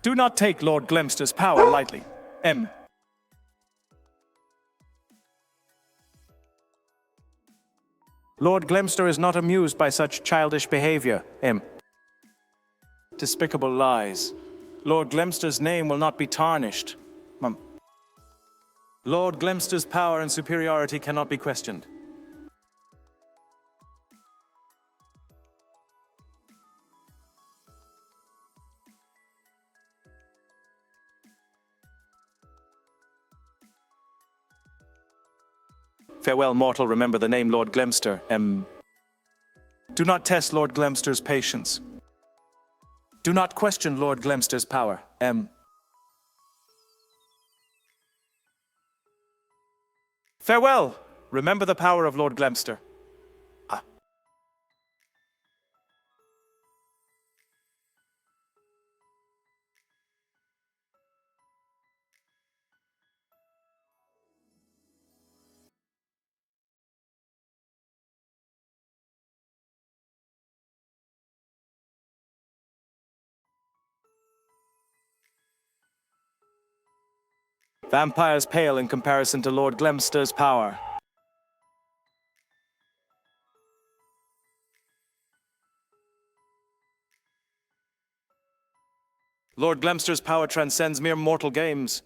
Do not take Lord Glemster's power lightly. M. Lord Glemster is not amused by such childish behavior. M. Despicable lies. Lord Glemster's name will not be tarnished. Lord Glemster's power and superiority cannot be questioned. Farewell, mortal. Remember the name Lord Glemster. Do not test Lord Glemster's patience. Do not question Lord Glemster's power. Farewell. Remember the power of Lord Glemster. Vampires pale in comparison to Lord Glemster's power. Lord Glemster's power transcends mere mortal games.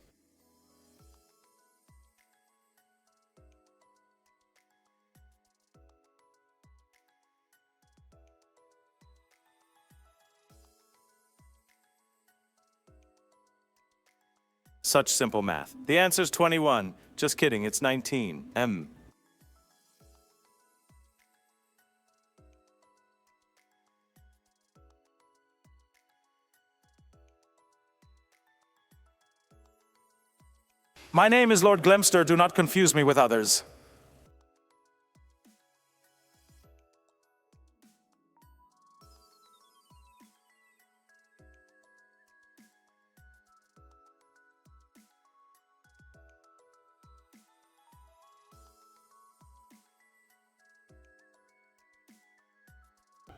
Such simple math. The answer's 21. Just kidding, it's 19. My name is Lord Glemster. Do not confuse me with others.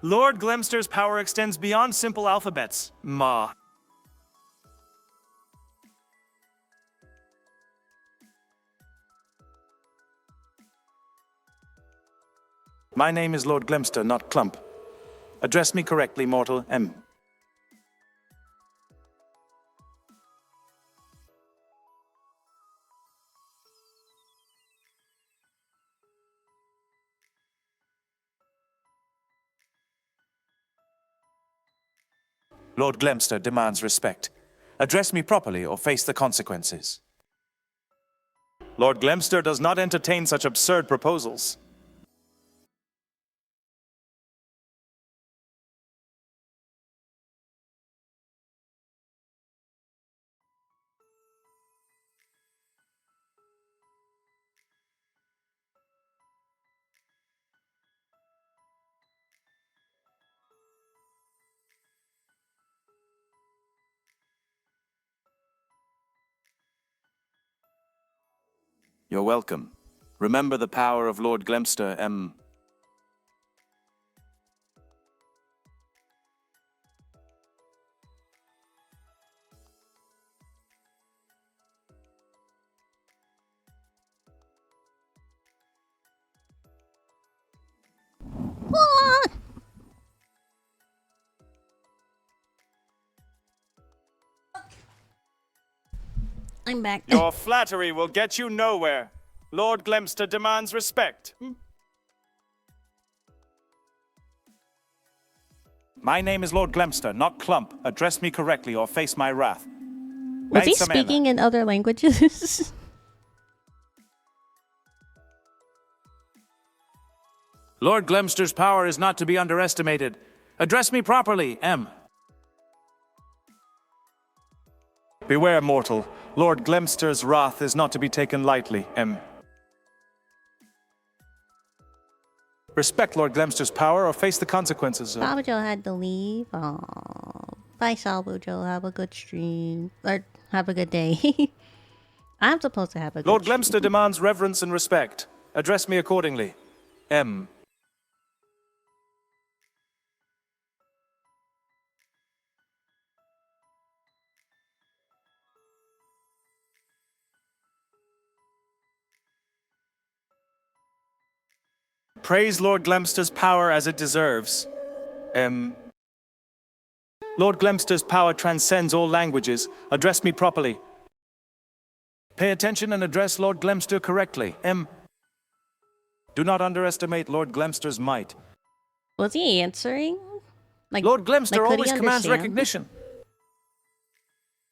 Lord Glemster's power extends beyond simple alphabets. Ma. My name is Lord Glemster, not Clump. Address me correctly, mortal. M. Lord Glemster demands respect. Address me properly or face the consequences. Lord Glemster does not entertain such absurd proposals. You're welcome. Remember the power of Lord Glemster, M. Ah! I'm back. Your flattery will get you nowhere. Lord Glemster demands respect. My name is Lord Glemster, not Clump. Address me correctly or face my wrath. Was he Maid Samantha. speaking in other languages? Lord Glemster's power is not to be underestimated. Address me properly, M. Beware, mortal. Lord Glemster's wrath is not to be taken lightly, M. Respect Lord Glemster's power or face the consequences. Salvajo had to leave. Oh, bye, Salvajo. Have a good stream. Or have a good day. I'm supposed to have a good Lord stream. Glemster demands reverence and respect. Address me accordingly, M. Praise Lord Glemster's power as it deserves, M. Lord Glemster's power transcends all languages. Address me properly. Pay attention and address Lord Glemster correctly, M. Do not underestimate Lord Glemster's might. Was he answering? Like Lord Glemster could he always commands understand? recognition.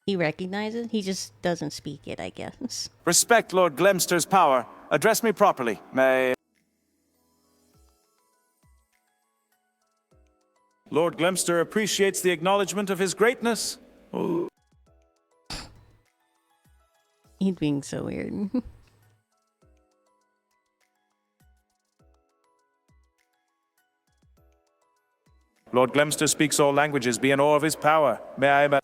He recognizes? He just doesn't speak it, I guess. Respect Lord Glemster's power. Address me properly, may. Lord Glemster appreciates the acknowledgement of his greatness. He's being so weird. Lord Glemster speaks all languages. Be in awe of his power. May I.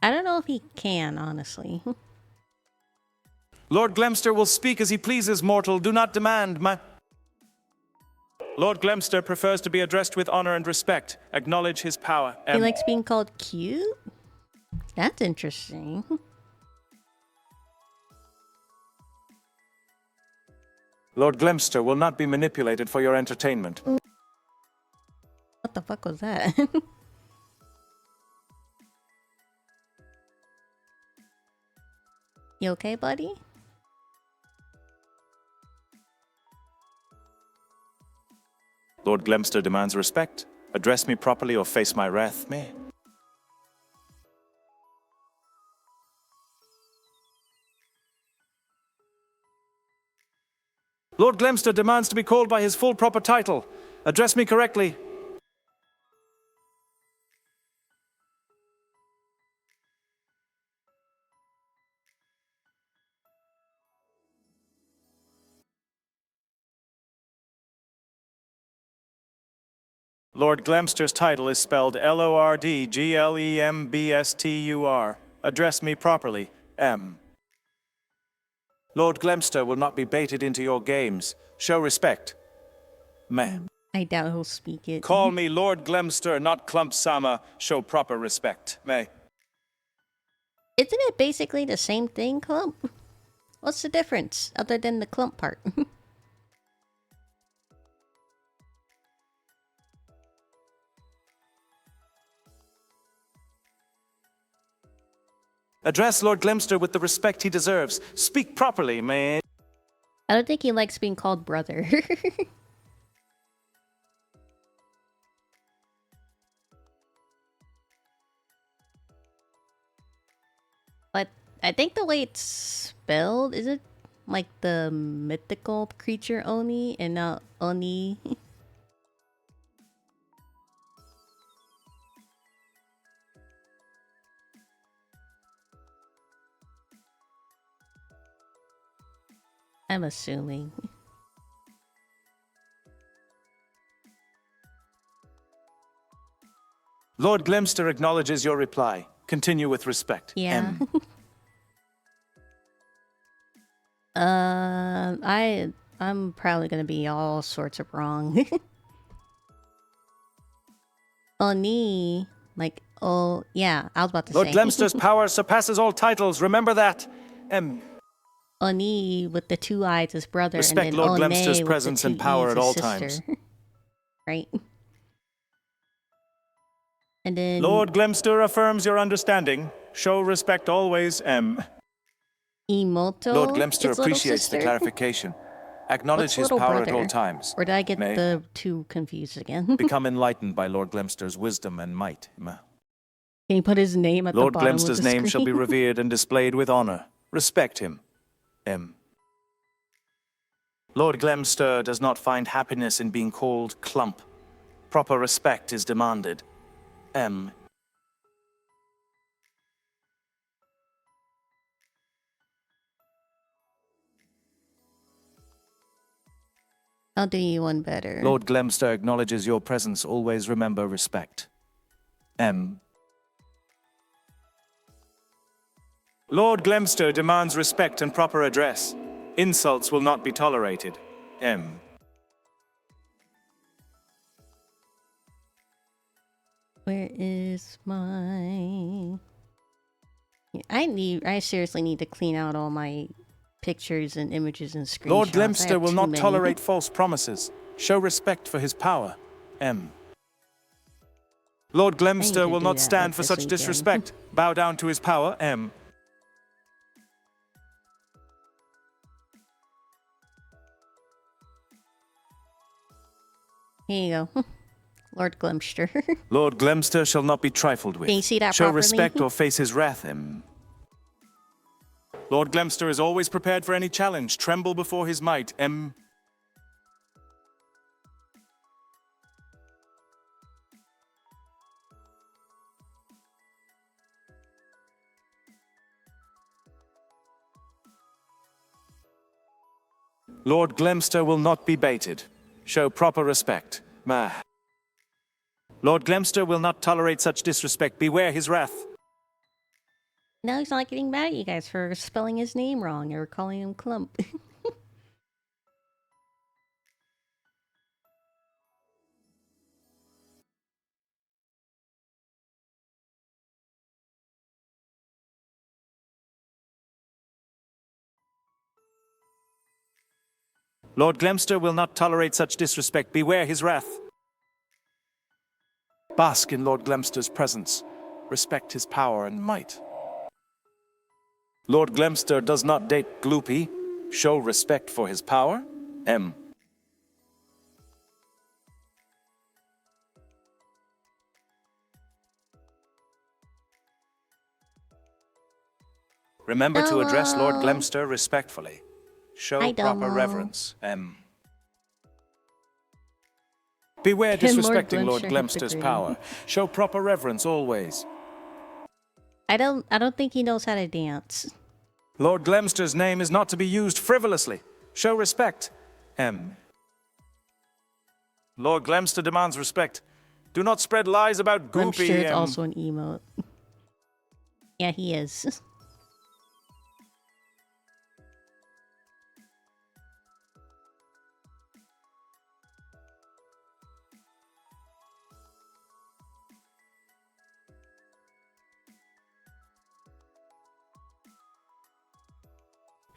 I don't know if he can, honestly. Lord Glemster will speak as he pleases, mortal. Do not demand my. Lord Glemster prefers to be addressed with honor and respect. Acknowledge his power. He likes being called cute? That's interesting. Lord Glemster will not be manipulated for your entertainment. What the fuck was that? You okay, buddy? Lord Glemster demands respect. Address me properly or face my wrath, may. Lord Glemster demands to be called by his full proper title. Address me correctly. Lord Glemster's title is spelled Lordglembstur. Address me properly, M. Lord Glemster will not be baited into your games. Show respect. Ma'am. I doubt he'll speak it. Call me Lord Glemster, not Clump-sama. Show proper respect, May. Isn't it basically the same thing, Clump? What's the difference, other than the clump part? Address Lord Glemster with the respect he deserves. Speak properly, man. I don't think he likes being called brother. But I think the way it's spelled, is it like the mythical creature Oni and not Oni? I'm assuming. Lord Glemster acknowledges your reply. Continue with respect. Yeah. M. I'm probably gonna be all sorts of wrong. Oni, like, oh yeah, I was about to Lord say. Glemster's power surpasses all titles. Remember that. M. Oni with the two eyes is brother, Respect and then Lord One Glemster's with presence the and two power E's at is all sister. times. Right? And then Lord Glemster affirms your understanding. Show respect always, M. Imoto Lord is Glemster little appreciates the sister? clarification. Acknowledge What's his little power brother? at all times. Or did I get May. the two confused again? Become enlightened by Lord Glemster's wisdom and might. Can you put his name at Lord the bottom Glemster's of the name shall be screen? revered and displayed with honor. Respect him. M. Lord Glemster does not find happiness in being called Clump. Proper respect is demanded. M. I'll do you one better. Lord Glemster acknowledges your presence. Always remember respect. M. Lord Glemster demands respect and proper address. Insults will not be tolerated, M. Where is my... I seriously need to clean out all my pictures and images and screenshots. Lord I Glemster have will too not many. tolerate false promises. Show respect for his power. M. Lord I need Glemster to will do not that, stand like, for this such weekend. disrespect. Bow down to his power. M. Here you go. Lord Glemster. Lord Glemster shall not be trifled with. Can you see that Show properly? respect or face his wrath. M. Lord Glemster is always prepared for any challenge. Tremble before his might, M. Lord Glemster will not be baited. Show proper respect. Ma. Lord Glemster will not tolerate such disrespect. Beware his wrath. Now he's not getting mad at you guys for spelling his name wrong or calling him Clump. Lord Glemster will not tolerate such disrespect. Beware his wrath. Bask in Lord Glemster's presence. Respect his power and might. Lord Glemster does not date Gloopy. Show respect for his power. M. Remember to address Lord Hello. Glemster respectfully. Show Hi, proper Domo. reverence. M. Beware Can Lord disrespecting Lord Glemster hit the Glemster's ground? power. Show proper reverence always. I don't think he knows how to dance. Lord Glemster's name is not to be used frivolously. Show respect. M. Lord Glemster demands respect. Do not spread lies about I'm Goopy. sure it's also an emote. Yeah, he is.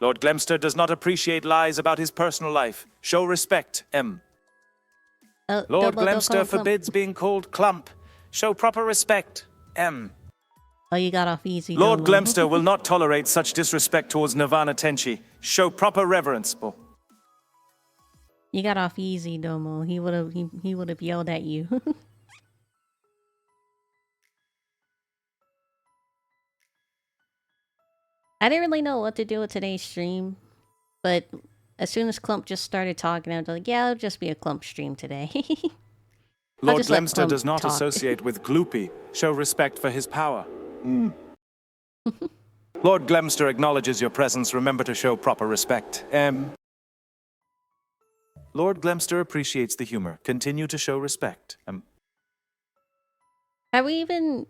Lord Glemster does not appreciate lies about his personal life. Show respect, M. Lord Don't call him Glemster Clump. forbids being called Clump. Show proper respect, M. Oh, you got off easy. Lord Domo. Glemster will not tolerate such disrespect towards Nirvana Tenchi. Show proper reverence. You got off easy, Domo. He would have yelled at you. I didn't really know what to do with today's stream, but as soon as Clump just started talking, I was like, yeah, it'll just be a Clump stream today. Lord just let Glemster Clump does not talk. associate with Gloopy. Show respect for his power. Lord Glemster acknowledges your presence. Remember to show proper respect. M. Lord Glemster appreciates the humor. Continue to show respect. Have we even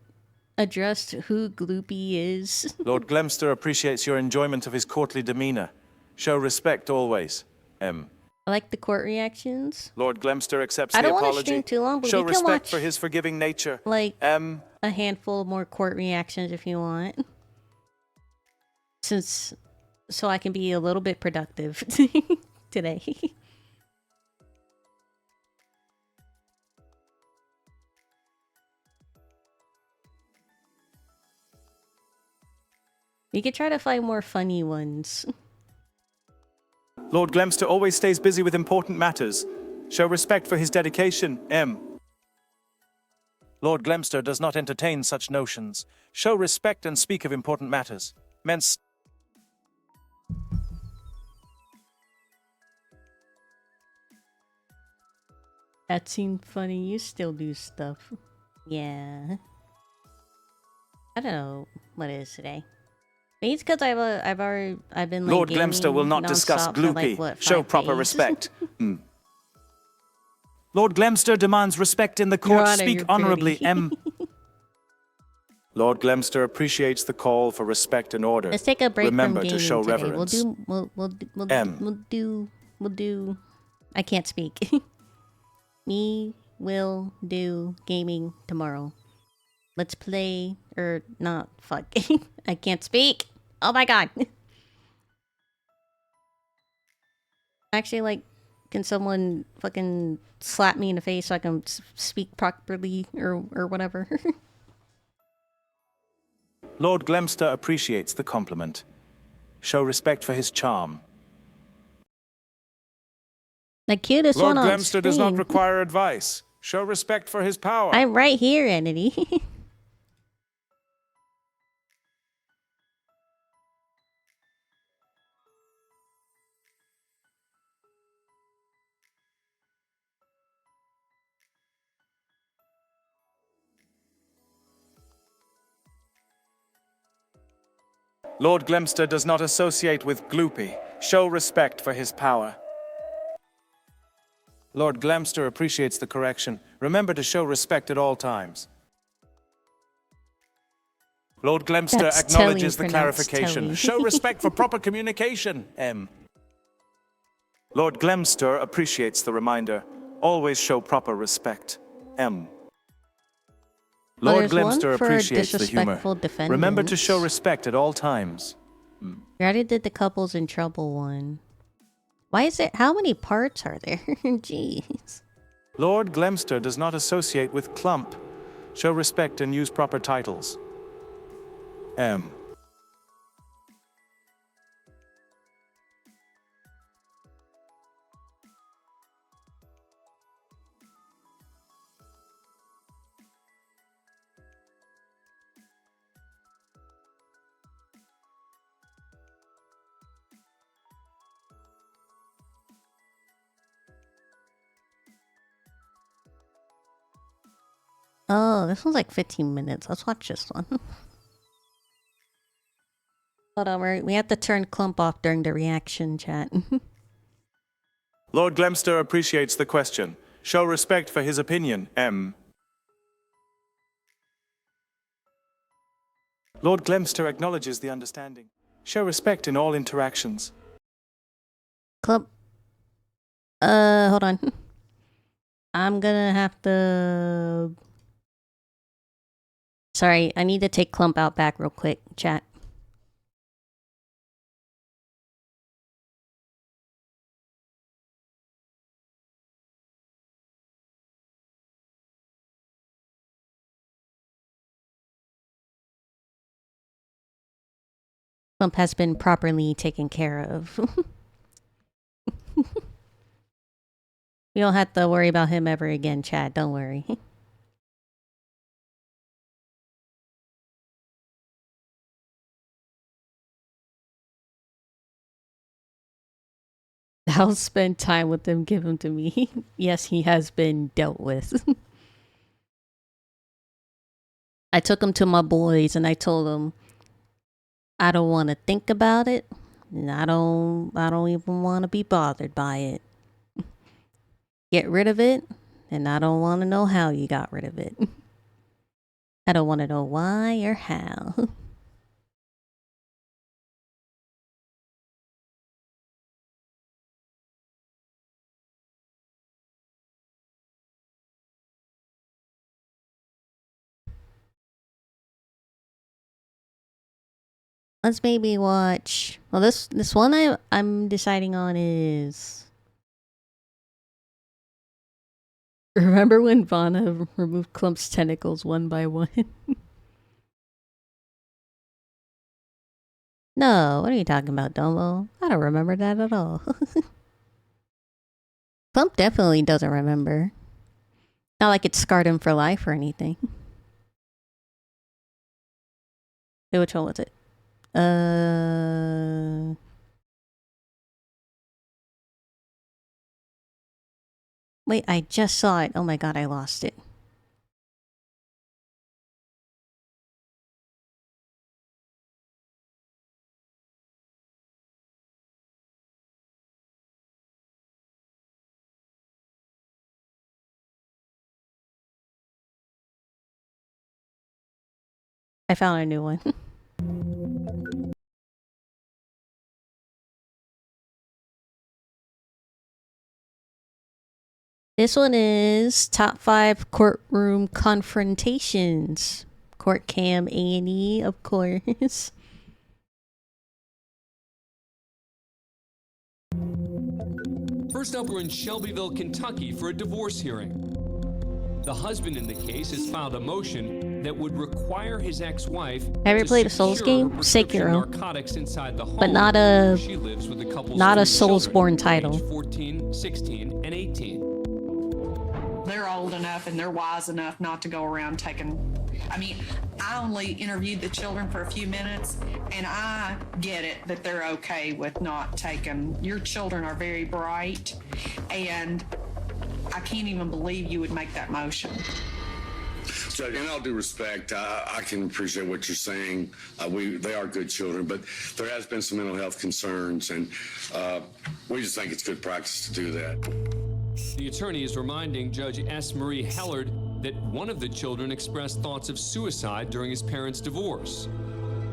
addressed who Gloopy is? Lord Glemster appreciates your enjoyment of his courtly demeanor. Show respect always. M. I like the court reactions. Lord Glemster accepts I the don't want to apology. stream too long, but Show we can respect watch for his forgiving nature. like M. a handful more court reactions if you want. So I can be a little bit productive today. We could try to find more funny ones. Lord Glemster always stays busy with important matters. Show respect for his dedication. M. Lord Glemster does not entertain such notions. Show respect and speak of important matters. Mens. That seemed funny. You still do stuff. Yeah. I don't know what it is today. Maybe it's because I've been like Lord Glemster will not discuss nonstop for, like, Gloopy. what, Show 5 proper days? respect. Lord Glemster demands respect in the Your court. Honor, Speak you're honorably. pretty. M. Lord Glemster appreciates the call for respect and order. Let's take a break Remember from to gaming show today. reverence. We'll do. I can't speak. We will do gaming tomorrow. Let's play or not. Fuck. I can't speak. Oh my god. Actually, like, can someone fucking slap me in the face so I can speak properly or whatever? Lord Glemster appreciates the compliment. Show respect for his charm. The cutest Lord one on Glemster does not screen. require advice. Show respect for his power. I'm right here, Entity. Lord Glemster does not associate with Gloopy. Show respect for his power. Lord Glemster appreciates the correction. Remember to show respect at all times. Lord Glemster That's acknowledges telling, the pronounced clarification. telling. Show respect for proper communication. M. Lord Glemster appreciates the reminder. Always show proper respect. M. Well, Lord there's one Glemster for appreciates the humor. disrespectful Remember to show defendants. respect at all times. We already did the couples in trouble one. Why is it? How many parts are there? Jeez. Lord Glemster does not associate with Clump. Show respect and use proper titles. M. Oh, this one's like 15 minutes. Let's watch this one. Hold on, we have to turn Clump off during the reaction chat. Lord Glemster appreciates the question. Show respect for his opinion. M. Lord Glemster acknowledges the understanding. Show respect in all interactions. Clump. Hold on. I'm gonna have to... Sorry, I need to take Clump out back real quick, chat. Clump has been properly taken care of. We don't have to worry about him ever again, chat. Don't worry. I'll spend time with him, give him to me. Yes, he has been dealt with. I took him to my boys and I told him I don't want to think about it. And I don't even want to be bothered by it. Get rid of it, and I don't want to know how you got rid of it. I don't want to know why or how. Let's maybe watch. Well, this one I'm deciding on is. Remember when Vanna removed Clump's tentacles one by one? No, what are you talking about, Domo? I don't remember that at all. Clump definitely doesn't remember. Not like it scarred him for life or anything. Hey, which one was it? Wait, I just saw it. Oh my god, I lost it. I found a new one. This one is top 5 courtroom confrontations. Court cam A&E, of course. First up, we're in Shelbyville, Kentucky for a divorce hearing. The husband in the case has filed a motion that would require his ex-wife Have you to played a Souls secure game? prescription Sekiro. narcotics inside the home But not a- where she lives with the couple's not a 3 children, Soulsborne title. aged 14, 16, and 18. They're old enough and they're wise enough not to go around taking. I mean, I only interviewed the children for a few minutes, and I get it that they're okay with not taking. Your children are very bright, and I can't even believe you would make that motion. Judge, in all due respect, I can appreciate what you're saying. They are good children, but there has been some mental health concerns, and we just think it's good practice to do that. The attorney is reminding Judge S. Marie Hellard that one of the children expressed thoughts of suicide during his parents' divorce.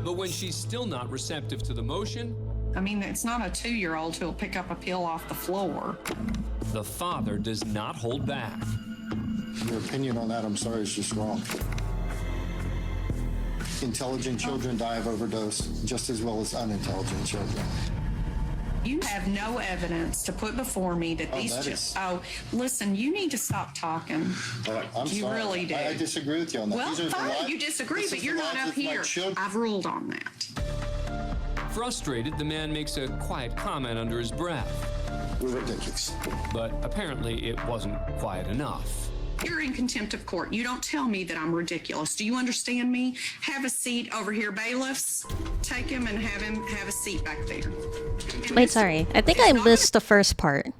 But when she's still not receptive to the motion, I mean, it's not a 2-year-old who'll pick up a pill off the floor. the father does not hold back. Your opinion on that, I'm sorry, is just wrong. Intelligent children die of overdose just as well as unintelligent children. You have no evidence to put before me that these that is- listen, you need to stop talking. I'm You sorry. really do. I disagree with you on that. Well, These are the fine, lives- you disagree, this but is you're the not lives up of my here. children. I've ruled on that. Frustrated, the man makes a quiet comment under his breath. We're ridiculous. But apparently it wasn't quiet enough. You're in contempt of court. You don't tell me that I'm ridiculous. Do you understand me? Have a seat over here, bailiffs. Take him and have a seat back there. And Wait, this- sorry. I think it's I not missed the first part.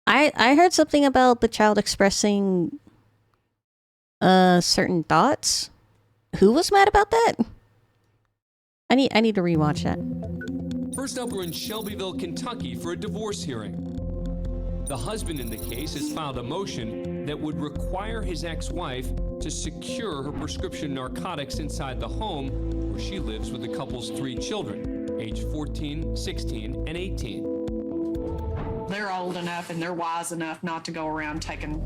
I heard something about the child expressing certain thoughts. Who was mad about that? I need to rewatch that. First up, we're in Shelbyville, Kentucky for a divorce hearing. The husband in the case has filed a motion that would require his ex-wife to to secure her prescription narcotics inside the home where she lives with the couple's 3 children, aged 14, 16, and 18. They're old enough and they're wise enough not to go around taking.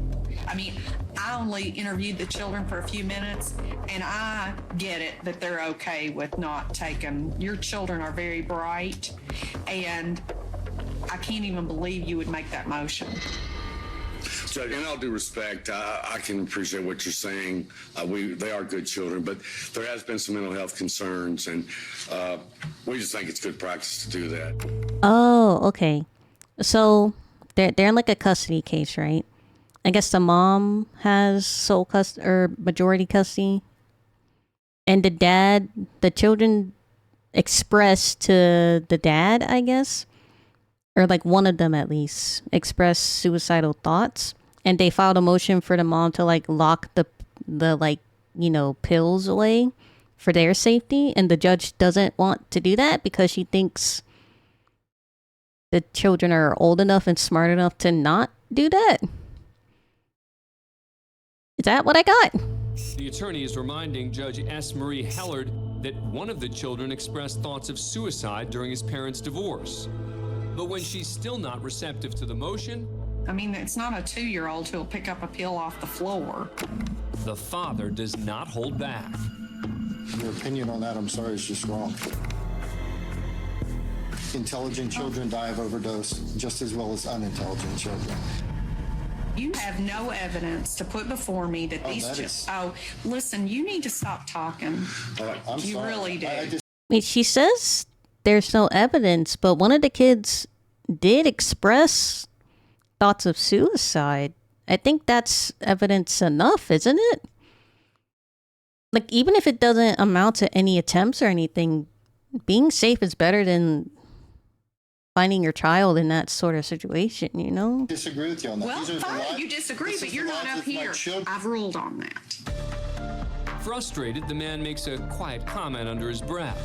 I mean, I only interviewed the children for a few minutes, and I get it that they're okay with not taking. Your children are very bright, and I can't even believe you would make that motion. Judge, in all due respect, I can appreciate what you're saying. They are good children, but there has been some mental health concerns, and we just think it's good practice to do that. Oh, okay. So they're in like a custody case, right? I guess the mom has sole custody or majority custody, and the children expressed to the dad, I guess, or like one of them at least, expressed suicidal thoughts, and they filed a motion for the mom to like lock the like, you know, pills away for their safety, and the judge doesn't want to do that because she thinks the children are old enough and smart enough to not do that. Is that what I got? The attorney is reminding Judge S. Marie Hellard that one of the children expressed thoughts of suicide during his parents' divorce. But when she's still not receptive to the motion, I mean, it's not a 2-year-old who'll pick up a pill off the floor. the father does not hold back. Your opinion on that, I'm sorry, is just wrong. Intelligent children die of overdose just as well as unintelligent children. You have no evidence to put before me that these listen, you need to stop talking. I'm You sorry. really do. I just Wait, she says there's no evidence, but one of the kids did express thoughts of suicide. I think that's evidence enough, isn't it? Like, even if it doesn't amount to any attempts or anything, being safe is better than finding your child in that sort of situation, you know? disagree with you on that. Well, These are the fine, lives- you disagree, this but is you're the not lives up of my here. children. I've ruled on that. Frustrated, the man makes a quiet comment under his breath.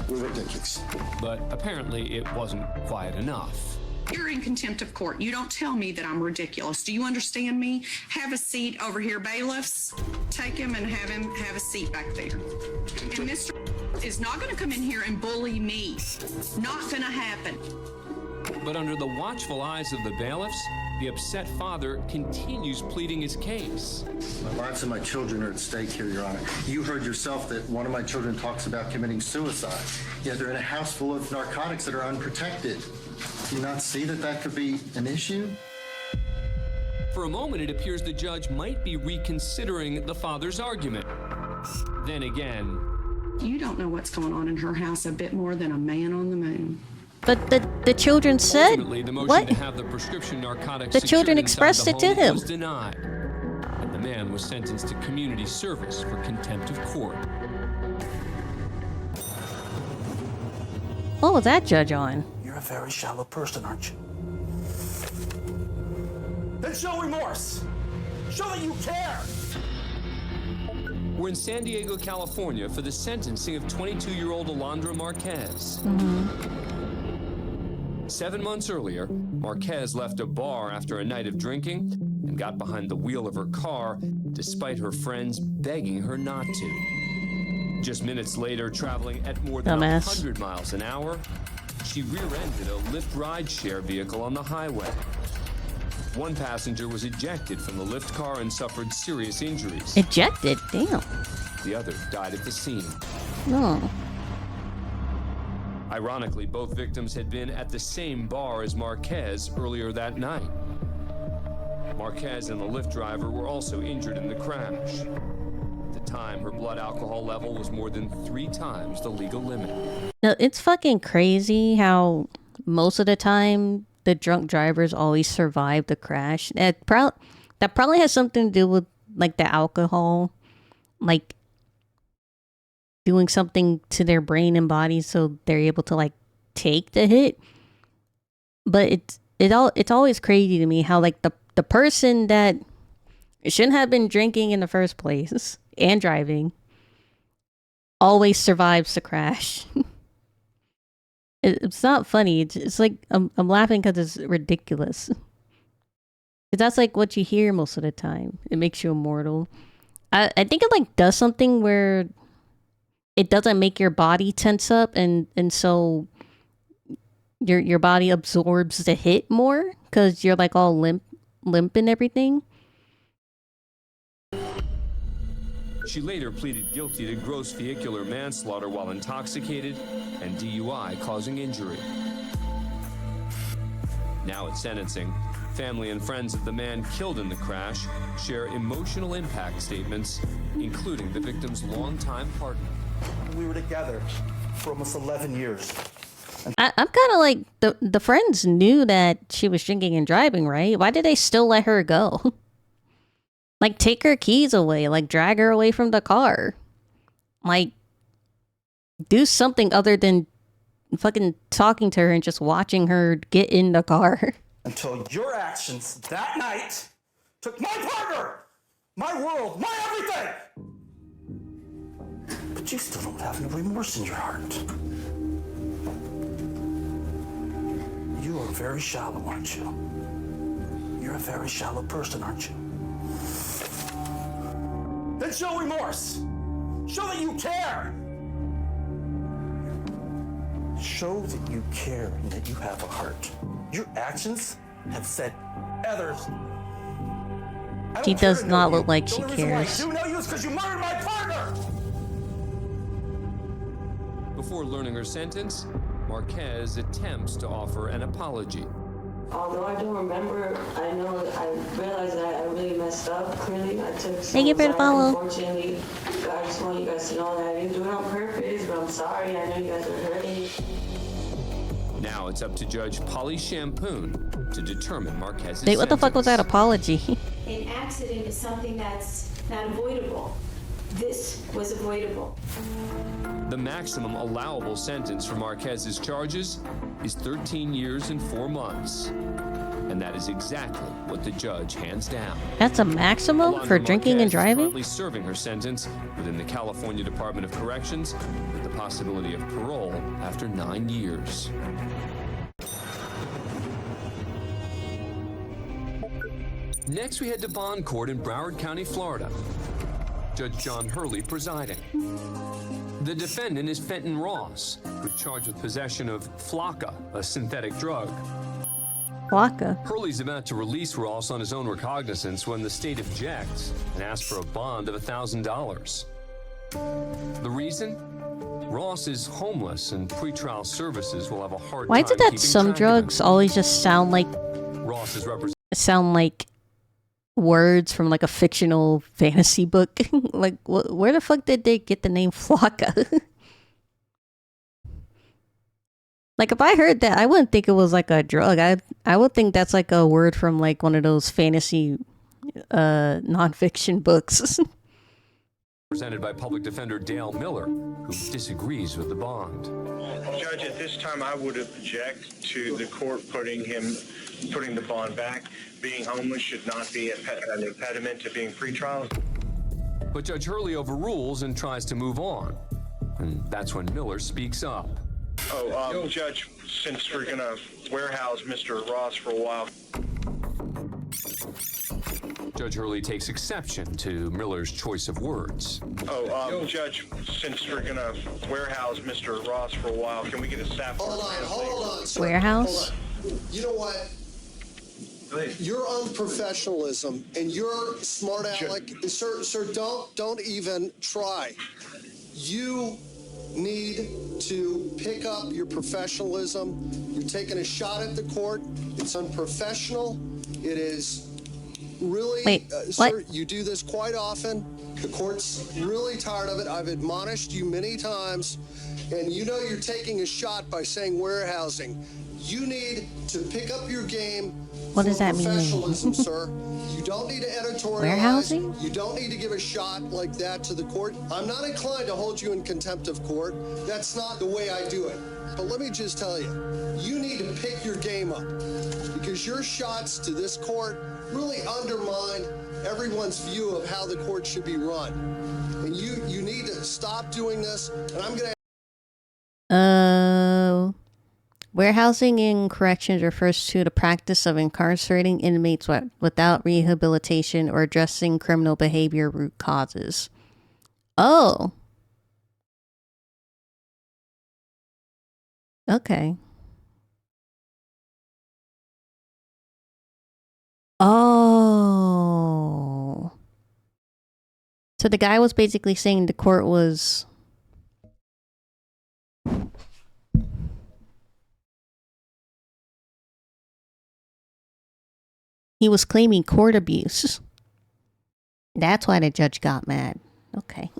We're ridiculous. But apparently it wasn't quiet enough. You're in contempt of court. You don't tell me that I'm ridiculous. Do you understand me? Have a seat over here, bailiffs. Take him and have a seat back there. And Mr. is not going to come in here and bully me. Not going to happen. But under the watchful eyes of the bailiffs, the upset father continues pleading his case. My lives and my children are at stake here, Your Honor. You heard yourself that one of my children talks about committing suicide. Yet they're in a house full of narcotics that are unprotected. Do you not see that that could be an issue? For a moment, it appears the judge might be reconsidering the father's argument. Then again, You don't know what's going on in her house a bit more than a man on the moon. But the children said, ultimately, the motion what? to have the prescription narcotics The secured children inside expressed the it to home him. was denied, and the man was sentenced to community service for contempt of court. What was that judge on? You're a very shallow person, aren't you? Then show remorse. Show that you care. We're in San Diego, California for the sentencing of 22-year-old Alondra Marquez. 7 months earlier, Marquez left a bar after a night of drinking and got behind the wheel of her car despite her friends begging her not to. Just minutes later, traveling at more than Dumbass. 100 miles an hour, she rear-ended a Lyft ride-share vehicle on the highway. One passenger was ejected from the Lyft car and suffered serious injuries. Ejected? Damn. The other died at the scene. No. Ironically, both victims had been at the same bar as Marquez earlier that night. Marquez and the Lyft driver were also injured in the crash. At the time, her blood alcohol level was more than 3 times the legal limit. No, it's fucking crazy how most of the time the drunk drivers always survive the crash. That probably has something to do with like the alcohol, like doing something to their brain and body so they're able to like take the hit. But it's always crazy to me how like the person that shouldn't have been drinking in the first place and driving always survives the crash. It's not funny. It's like I'm laughing because it's ridiculous. 'Cause that's like what you hear most of the time. It makes you immortal. I think it like does something where it doesn't make your body tense up, and so your body absorbs the hit more because you're like all limp and everything. She later pleaded guilty to gross vehicular manslaughter while intoxicated and DUI causing injury. Now at sentencing, family and friends of the man killed in the crash share emotional impact statements, including the victim's longtime partner. We were together for almost 11 years. I'm kind of like, the friends knew that she was drinking and driving, right? Why did they still let her go? Like, take her keys away, like drag her away from the car. Like, do something other than fucking talking to her and just watching her get in the car. Until your actions that night took my partner, my world, my everything. But you still don't have no remorse in your heart. You are very shallow, aren't you? You're a very shallow person, aren't you? Then show remorse. Show that you care. Show that you care and that you have a heart. Your actions have said others. She does not look like she cares. The only reason why I do know you is because you murdered my partner. Before learning her sentence, Marquez attempts to offer an apology. Although I don't remember, I know I realized that I really messed up. Clearly, I took Thank you for the follow. Unfortunately, I just want you guys to know that I didn't do it on purpose, but I'm sorry. I know you guys are hurting. Now it's up to Judge Polly Shampoon to determine Marquez's Wait, what the fuck was that apology? An accident is something that's not avoidable. This was avoidable. The maximum allowable sentence for Marquez's charges is 13 years and 4 months. And that is exactly what the judge hands down. That's a maximum Alondra for drinking Marquez and is driving? currently serving her sentence within the California Department of Corrections with the possibility of parole after 9 years. Next, we head to bond court in Broward County, Florida. Judge John Hurley presiding. The defendant is Fenton Ross, who's charged with possession of Flocka, a synthetic drug. Flocka. Hurley's about to release Ross on his own recognizance when the state objects and asks for a bond of $1,000. The reason? Ross is homeless and pretrial services will have a hard Why time is it that keeping some track of drugs him. always just sound like Ross is words from like a fictional fantasy book? Like, where the fuck did they get the name Flocka? Like, if I heard that, I wouldn't think it was like a drug. I would think that's like a word from like one of those fantasy nonfiction books. Presented by Public Defender Dale Miller, who disagrees with the bond. Judge, at this time, I would object to the court putting the bond back. Being homeless should not be an impediment to being pretrial. But Judge Hurley overrules and tries to move on. And that's when Miller speaks up. Judge, since we're going to warehouse Mr. Ross for a while. Judge Hurley takes exception to Miller's choice of words. Judge, since we're going to warehouse Mr. Ross for a while, can we get a staff? Hold on, sir. Warehouse? Hold on. You know what? Your unprofessionalism and your smart aleck, sir, don't even try. You need to pick up your professionalism. You're taking a shot at the court. It's unprofessional. It is really, Wait, sir, you do this quite often. The court's really tired of it. I've admonished you many times, and you know you're taking a shot by saying warehousing. You need to pick up your game. What does that mean? Professionalism, sir. You don't need to editorialize. Warehousing? You don't need to give a shot like that to the court. I'm not inclined to hold you in contempt of court. That's not the way I do it. But let me just tell you, you need to pick your game up because your shots to this court really undermine everyone's view of how the court should be run. And you need to stop doing this. And I'm going to Warehousing in corrections refers to the practice of incarcerating inmates without rehabilitation or addressing criminal behavior root causes. Oh. Okay. Oh. So the guy was basically saying the court was... He was claiming court abuse. That's why the judge got mad. Okay.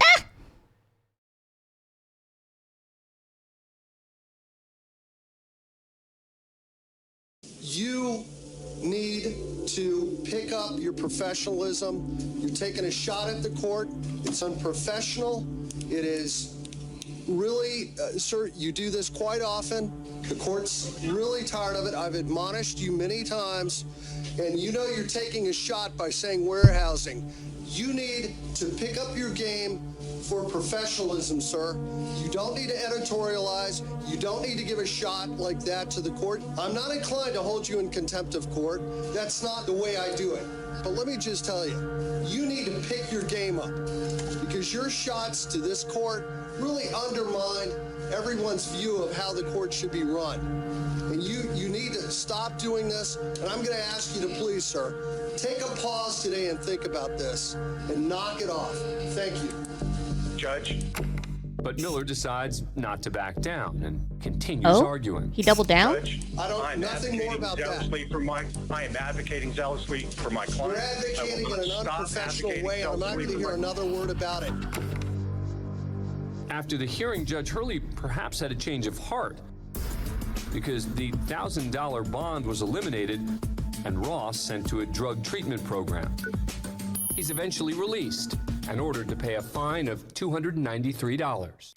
Ah! You need to pick up your professionalism. You're taking a shot at the court. It's unprofessional. It is really, sir, you do this quite often. The court's really tired of it. I've admonished you many times, and you know you're taking a shot by saying warehousing. You need to pick up your game for professionalism, sir. You don't need to editorialize. You don't need to give a shot like that to the court. I'm not inclined to hold you in contempt of court. That's not the way I do it. But let me just tell you, you need to pick your game up because your shots to this court really undermine everyone's view of how the court should be run. And you need to stop doing this. And I'm going to ask you to please, sir, take a pause today and think about this and knock it off. Thank you. Judge. But Miller decides not to back down and continues arguing. He doubled down? Judge, Nothing more about that. I am advocating zealously for my client. You're advocating in an unprofessional way. I'm not going to hear another word about it. After the hearing, Judge Hurley perhaps had a change of heart because the $1,000 bond was eliminated and Ross sent to a drug treatment program. He's eventually released and ordered to pay a fine of $293.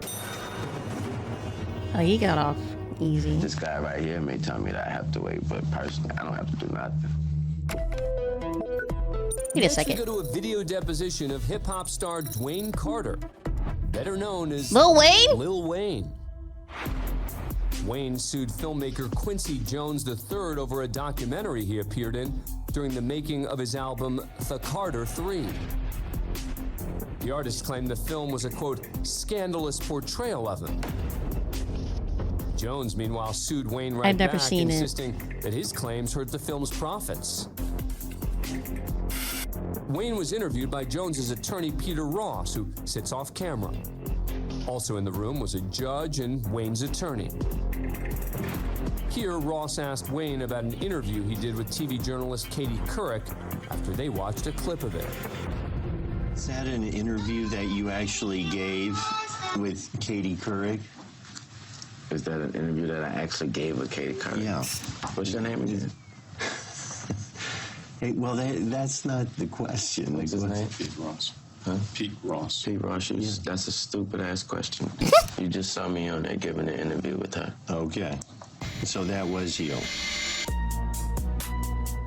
Oh, he got off easy. This guy right here may tell me that I have to wait, but personally, I don't have to do nothing. Wait a second. Next, we go to a video deposition of hip-hop star Dwayne Carter, better known as Lil Wayne? Lil Wayne. Wayne sued filmmaker Quincy Jones III over a documentary he appeared in during the making of his album The Carter 3. The artist claimed the film was a, quote, scandalous portrayal of him. Jones, meanwhile, sued Wayne right I'd never back, seen insisting that his claims hurt the film's profits. Wayne was interviewed by Jones's attorney, Peter Ross, who sits off camera. Also in the room was a judge and Wayne's attorney. Here, Ross asked Wayne about an interview he did with TV journalist Katie Couric after they watched a clip of it. Is that an interview that you actually gave with Katie Couric? Is that an interview that I actually gave with Katie Couric? Yeah. What's your name again? Hey, well, that's not the question. What's his name? Pete Ross. Huh? Pete Ross. Pete Ross, that's a stupid-ass question. You just saw me on there giving an interview with her. Okay. So that was you.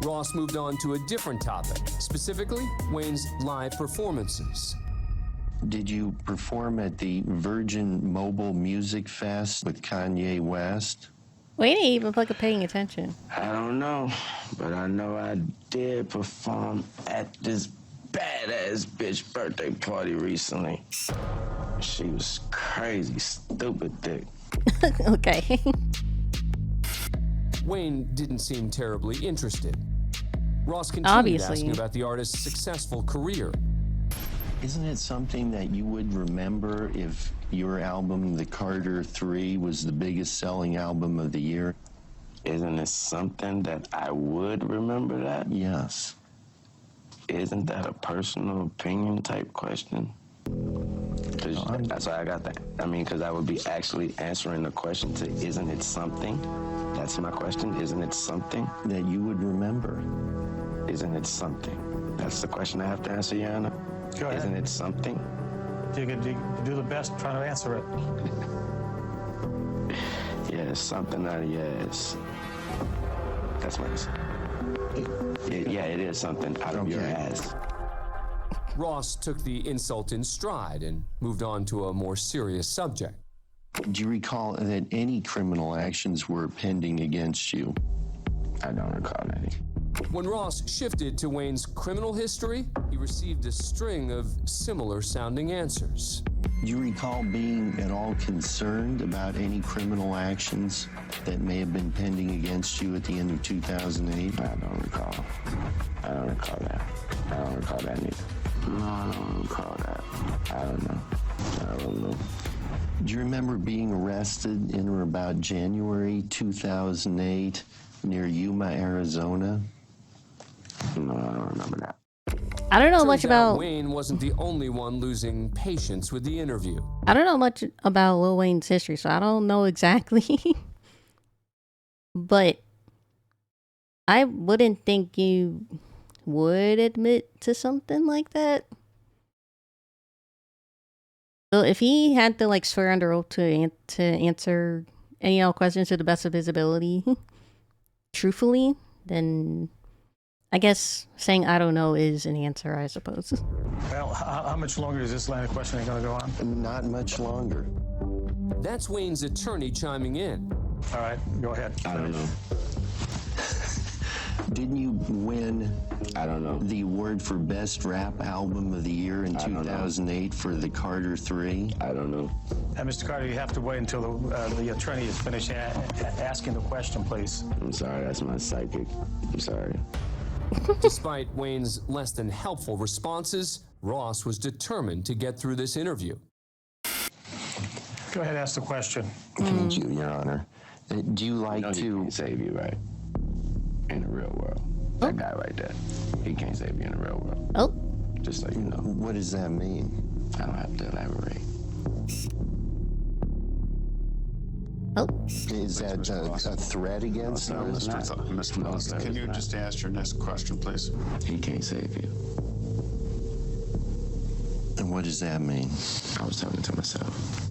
Ross moved on to a different topic, specifically Wayne's live performances. Did you perform at the Virgin Mobile Music Fest with Kanye West? Wayne ain't even fucking paying attention. I don't know, but I know I did perform at this badass bitch birthday party recently. She was crazy, stupid thick. Okay. Wayne didn't seem terribly interested. Ross continued asking about the artist's successful career. Isn't it something that you would remember if your album, The Carter 3, was the biggest selling album of the year? Isn't it something that I would remember that? Yes. Isn't that a personal opinion type question? That's why I got that. I mean, because I would be actually answering the question to, isn't it something? That's my question. Isn't it something? That you would remember. Isn't it something? That's the question I have to answer, Your Honor. Go ahead. Isn't it something? You can do the best trying to answer it. Yeah, it's something out of your ass. That's what it's. Yeah, it is something out of your ass. Ross took the insult in stride and moved on to a more serious subject. Do you recall that any criminal actions were pending against you? I don't recall any. When Ross shifted to Wayne's criminal history, he received a string of similar sounding answers. Do you recall being at all concerned about any criminal actions that may have been pending against you at the end of 2008? I don't recall. I don't recall that. I don't recall that neither. No, I don't recall that. I don't know. I don't know. Do you remember being arrested in or about January 2008 near Yuma, Arizona? No, I don't remember that. I don't know Turns much out about. Wayne wasn't the only one losing patience with the interview. I don't know much about Lil Wayne's history, so I don't know exactly. But I wouldn't think you would admit to something like that. So if he had to like swear under oath to answer any all questions to the best of his ability, truthfully, then I guess saying I don't know is an answer, I suppose. Well, how much longer is this line of questioning going to go on? Not much longer. That's Wayne's attorney chiming in. All right, go ahead. I don't know. Didn't you win I don't know. the award for Best Rap Album of the Year in 2008 for the Carter 3? I don't know. Mr. Carter, you have to wait until the attorney is finished asking the question, please. I'm sorry, that's my psychic. I'm sorry. Despite Wayne's less than helpful responses, Ross was determined to get through this interview. Go ahead, ask the question. Thank you, Your Honor. Do you like He to... can't save you, right? In the real world. That guy right there. He can't save you in the real world. Oh. Just so you know. What does that mean? I don't have to elaborate. Oh. Is that a threat against No, us? Mr. Mills, can you just ask your next question, please? He can't save you. And what does that mean? I was talking to myself.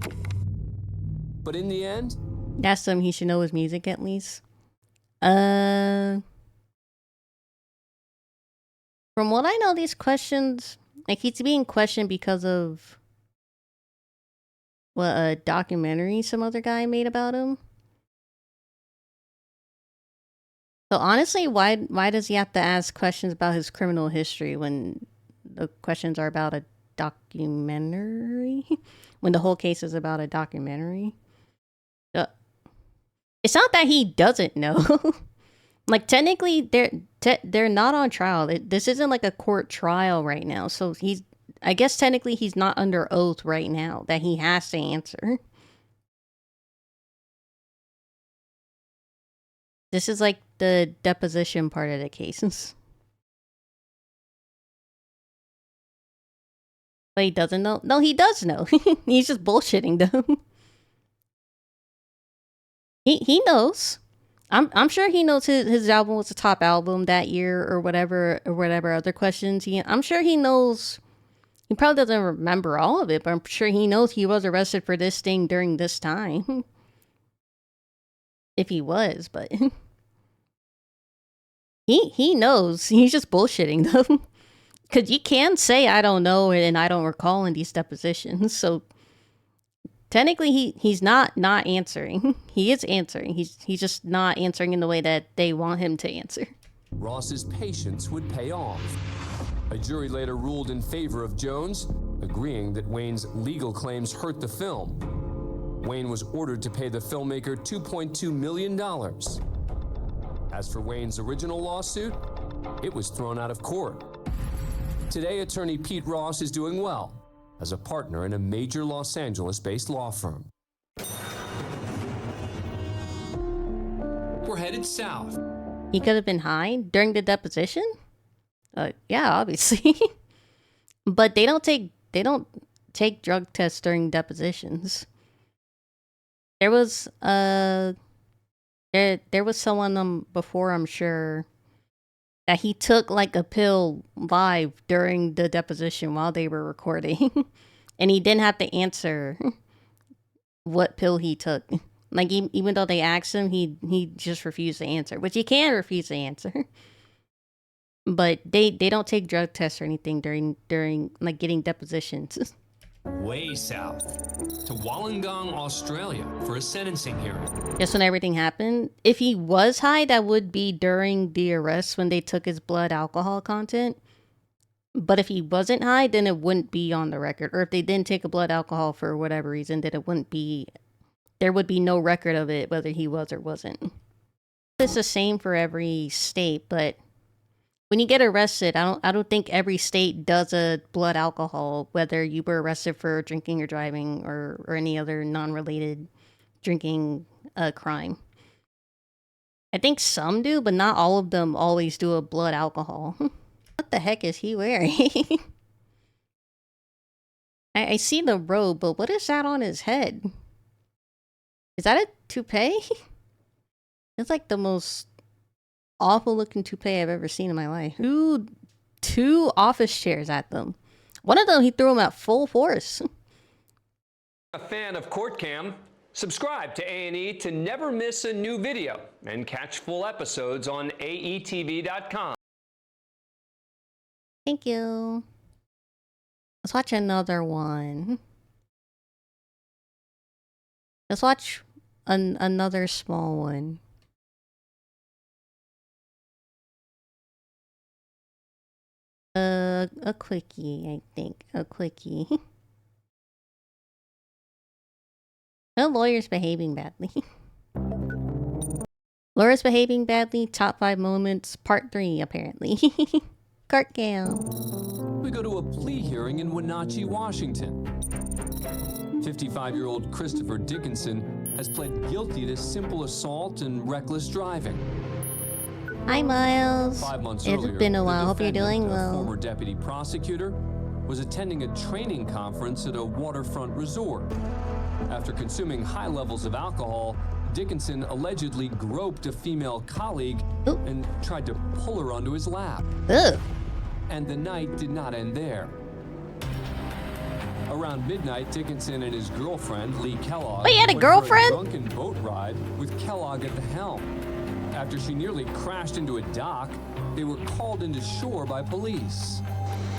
But in the end, That's something he should know his music at least. From what I know, these questions, like he's being questioned because of what a documentary some other guy made about him. So honestly, why does he have to ask questions about his criminal history when the questions are about a documentary? When the whole case is about a documentary? It's not that he doesn't know. Like technically, they're not on trial. This isn't like a court trial right now. So I guess technically he's not under oath right now that he has to answer. This is like the deposition part of the cases. But he doesn't know. No, he does know. He's just bullshitting them. He knows. I'm sure he knows his album was the top album that year or whatever other questions. I'm sure he knows. He probably doesn't remember all of it, but I'm sure he knows he was arrested for this thing during this time. If he was, but he knows. He's just bullshitting them. Because you can say I don't know and I don't recall in these depositions. So technically he's not answering. He is answering. He's just not answering in the way that they want him to answer. Ross's patience would pay off. A jury later ruled in favor of Jones, agreeing that Wayne's legal claims hurt the film. Wayne was ordered to pay the filmmaker $2.2 million. As for Wayne's original lawsuit, it was thrown out of court. Today, attorney Pete Ross is doing well as a partner in a major Los Angeles-based law firm. We're headed south. He could have been high during the deposition? Yeah, obviously. But they don't take drug tests during depositions. There was someone before, I'm sure, that he took like a pill live during the deposition while they were recording. And he didn't have to answer what pill he took. Like even though they asked him, he just refused to answer, which he can refuse to answer. But they don't take drug tests or anything during like getting depositions. way south to Wollongong, Australia for a sentencing hearing. Just when everything happened. If he was high, that would be during the arrest when they took his blood alcohol content. But if he wasn't high, then it wouldn't be on the record. Or if they didn't take a blood alcohol for whatever reason, then it wouldn't be... There would be no record of it, whether he was or wasn't. It's the same for every state, but... When you get arrested, I don't think every state does a blood alcohol, whether you were arrested for drinking or driving or any other non-related drinking crime. I think some do, but not all of them always do a blood alcohol. What the heck is he wearing? I see the robe, but what is that on his head? Is that a toupee? It's like the most awful looking toupee I've ever seen in my life. Two office chairs at them. One of them, he threw them at full force. A fan of Court Cam? Subscribe to A&E to never miss a new video and catch full episodes on aetv.com. Thank you. Let's watch another one. Let's watch another small one. A quickie, I think. A quickie. No lawyers behaving badly. Lawyers behaving badly, top 5 moments, part 3, apparently. Court Cam. We go to a plea hearing in Wenatchee, Washington. 55-year-old Christopher Dickinson has pled guilty to simple assault and reckless driving. Hi, Miles. 5 months It's earlier, been a while. Hope you're defendant, doing well. A former deputy prosecutor was attending a training conference at a waterfront resort. After consuming high levels of alcohol, Dickinson allegedly groped a female colleague and tried to pull her onto his lap. And the night did not end there. Around midnight, Dickinson and his girlfriend, Lee Kellogg, Wait, he had a went for girlfriend? drunken boat ride with Kellogg at the helm. After she nearly crashed into a dock, they were called into shore by police.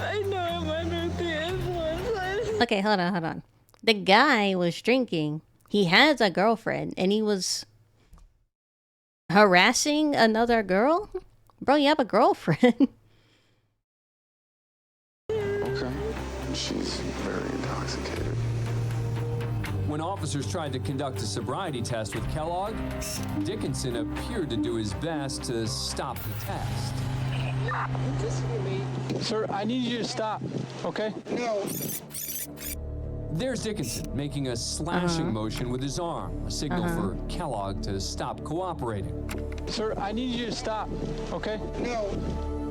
I know I'm under the influence. Okay, hold on. The guy was drinking. He has a girlfriend, and he was harassing another girl? Bro, you have a girlfriend. Okay. She's very intoxicated. When officers tried to conduct a sobriety test with Kellogg, Dickinson appeared to do his best to stop the test. Sir, I need you to stop, okay? No. There's Dickinson making a slashing motion with his arm, a signal for Kellogg to stop cooperating. Sir, I need you to stop, okay? No.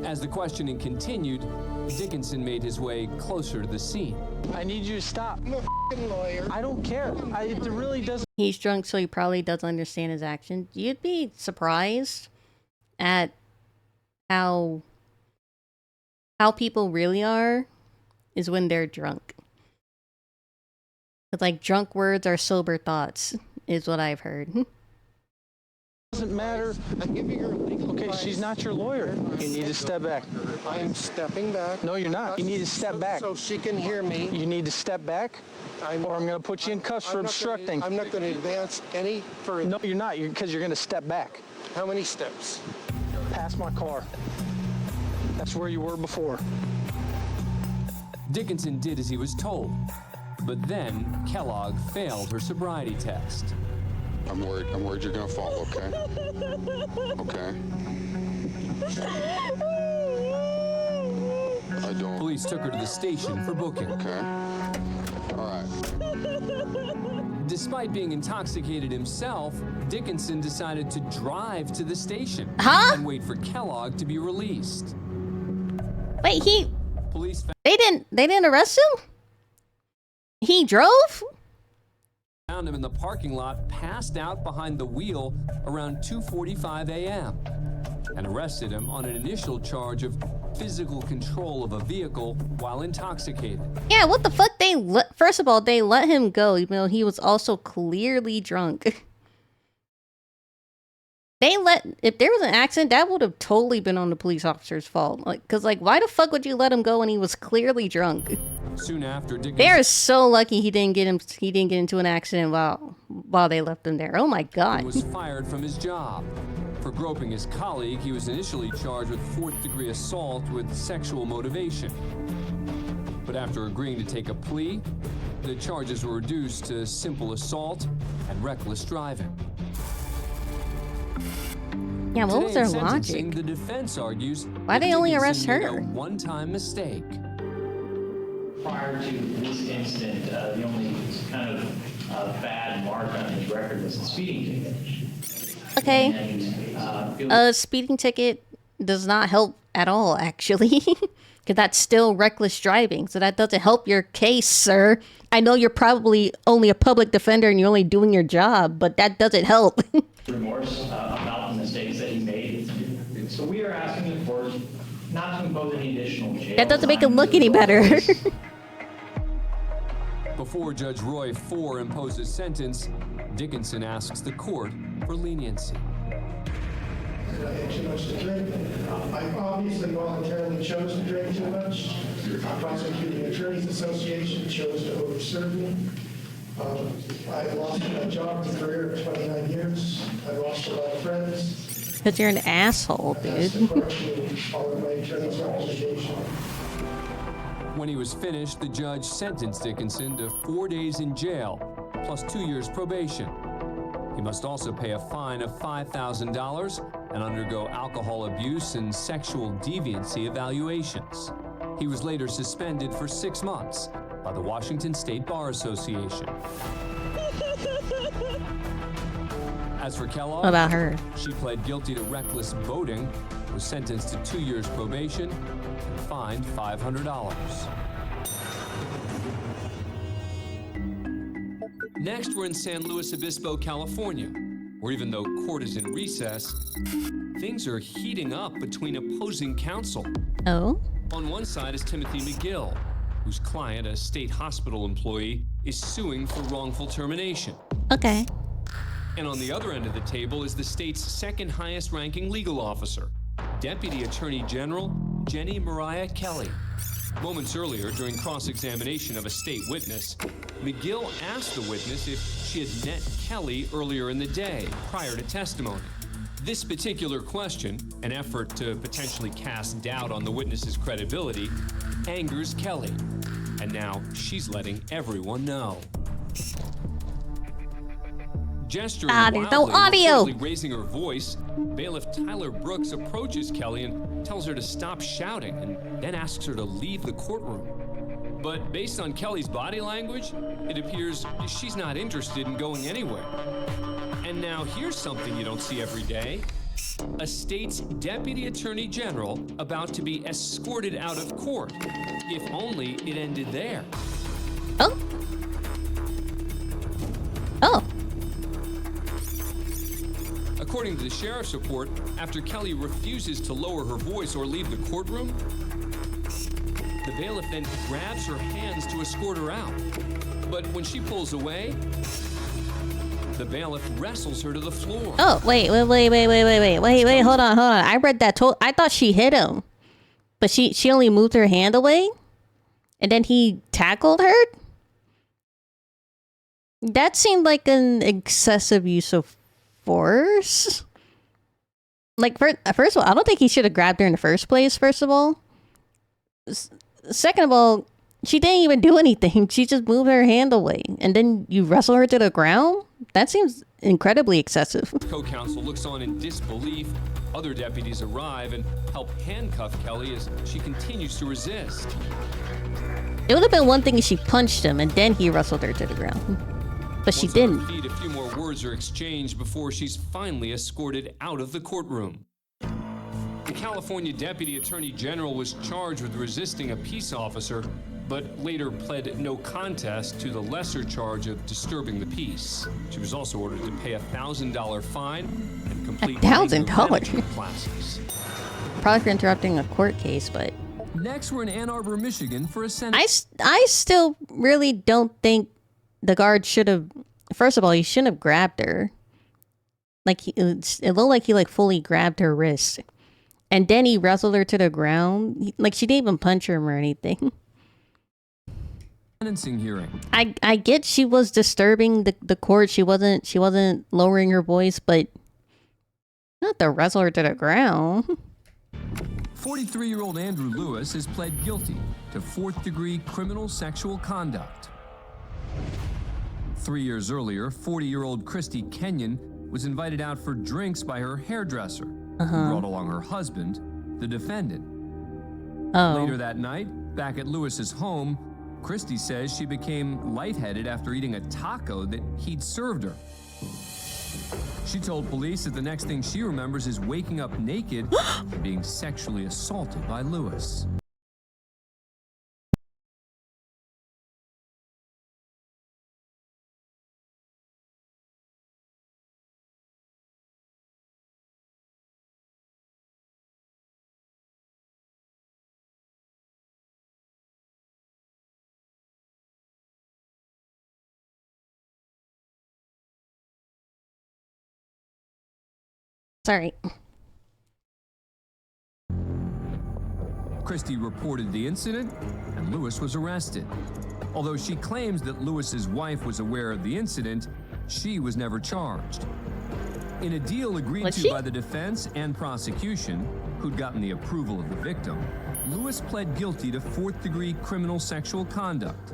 As the questioning continued, Dickinson made his way closer to the scene. I need you to stop. I'm a f***ing lawyer. I don't care. It really doesn't. He's drunk, so he probably doesn't understand his actions. You'd be surprised at how people really are is when they're drunk. It's like drunk words are sober thoughts, is what I've heard. Doesn't matter. I'm giving her legal Okay, advice. she's not your lawyer. You need to step back. I'm stepping back. No, you're not. You need to step back. So she can hear me. You need to step back, or I'm going to put you in cuffs for obstructing. I'm not going to advance any further. No, you're not, because you're going to step back. How many steps? Past my car. That's where you were before. Dickinson did as he was told, but then Kellogg failed her sobriety test. I'm worried you're gonna fall, okay? Okay. I don't. Police took her to the station for booking. Okay. All right. Despite being intoxicated himself, Dickinson decided to drive to the station and wait for Kellogg to be released. Wait, Police they didn't arrest him? He drove? found him in the parking lot, passed out behind the wheel around 2:45 a.m. and arrested him on an initial charge of physical control of a vehicle while intoxicated. Yeah, what the fuck? First of all, they let him go, even though he was also clearly drunk. If there was an accident, that would have totally been on the police officer's fault. Like, cause why the fuck would you let him go when he was clearly drunk? Soon after, They Dickinson are so lucky he didn't get into an accident while they left him there. Oh my god. was fired from his job. For groping his colleague, he was initially charged with fourth-degree assault with sexual motivation. But after agreeing to take a plea, the charges were reduced to simple assault and reckless driving. Yeah, what was Today their in sentencing, logic? The defense argues Why that they only arrest Dickinson her? made a one-time mistake. Prior to this incident, the only kind of bad mark on his record was the speeding ticket. Okay. And, A speeding ticket does not help at all, actually. Because that's still reckless driving. So that doesn't help your case, sir. I know you're probably only a public defender and you're only doing your job, but that doesn't help. remorse about the mistakes that he made. So we are asking the court not to impose any additional jail. That doesn't make him look any better. Before Judge Roy IV imposes sentence, Dickinson asks the court for leniency. I had too much to drink. I obviously voluntarily chose to drink too much. The Prosecuting Attorneys Association chose to overserve me. I lost my job and career of 29 years. I lost a lot of friends. Because you're an asshole, Asked the dude. court to follow my attorney's recommendation. When he was finished, the judge sentenced Dickinson to 4 days in jail, plus 2 years probation. He must also pay a fine of $5,000 and undergo alcohol abuse and sexual deviancy evaluations. He was later suspended for 6 months by the Washington State Bar Association. As for Kellogg, What about her? she pled guilty to reckless boating, was sentenced to 2 years probation, and fined $500. Next, we're in San Luis Obispo, California, where even though court is in recess, things are heating up between opposing counsel. Oh? On one side is Timothy McGill, whose client, a state hospital employee, is suing for wrongful termination. Okay. And on the other end of the table is the state's second highest ranking legal officer, Deputy Attorney General Jenny Mariah Kelly. Moments earlier, during cross-examination of a state witness, McGill asked the witness if she had met Kelly earlier in the day, prior to testimony. This particular question, an effort to potentially cast doubt on the witness's credibility, angers Kelly. And now she's letting everyone know. Gesturing there's no wildly, audio. reportedly raising her voice, bailiff Tyler Brooks approaches Kelly and tells her to stop shouting and then asks her to leave the courtroom. But based on Kelly's body language, it appears she's not interested in going anywhere. And now here's something you don't see every day. A state's deputy attorney general about to be escorted out of court. If only it ended there. Oh. Oh. According to the sheriff's report, after Kelly refuses to lower her voice or leave the courtroom, the bailiff then grabs her hands to escort her out. But when she pulls away, the bailiff wrestles her to the floor. Oh, wait, hold on. I read that. I thought she hit him. But she only moved her hand away? And then he tackled her? That seemed like an excessive use of force. Like, first of all, I don't think he should have grabbed her in the first place, first of all. Second of all, she didn't even do anything. She just moved her hand away. And then you wrestle her to the ground? That seems incredibly excessive. Co-counsel looks on in disbelief. Other deputies arrive and help handcuff Kelly as she continues to resist. It would have been one thing if she punched him and then he wrestled her to the ground. But she didn't. Feet, a few more words are exchanged before she's finally escorted out of the courtroom. The California Deputy Attorney General was charged with resisting a peace officer, but later pled no contest to the lesser charge of disturbing the peace. She was also ordered to pay a $1,000 fine and complete $1,000 classes. Probably for interrupting a court case, but Next, we're in Ann Arbor, Michigan for a Senate. I still really don't think the guard should have. First of all, he shouldn't have grabbed her. Like it looked like he fully grabbed her wrist, and then he wrestled her to the ground. Like she didn't even punch him or anything. sentencing hearing. I get she was disturbing the court. She wasn't lowering her voice, but not to wrestle her to the ground. 43-year-old Andrew Lewis has pled guilty to fourth-degree criminal sexual conduct. 3 years earlier, 40-year-old Christy Kenyon was invited out for drinks by her hairdresser, who brought along her husband, the defendant. Later that night, back at Lewis's home, Christy says she became lightheaded after eating a taco that he'd served her. She told police that the next thing she remembers is waking up naked and being sexually assaulted by Lewis. Sorry. Christy reported the incident, and Lewis was arrested. Although she claims that Lewis's wife was aware of the incident, she was never charged. In a deal agreed to by the defense and prosecution, who'd gotten the approval of the victim, Lewis pled guilty to fourth-degree criminal sexual conduct,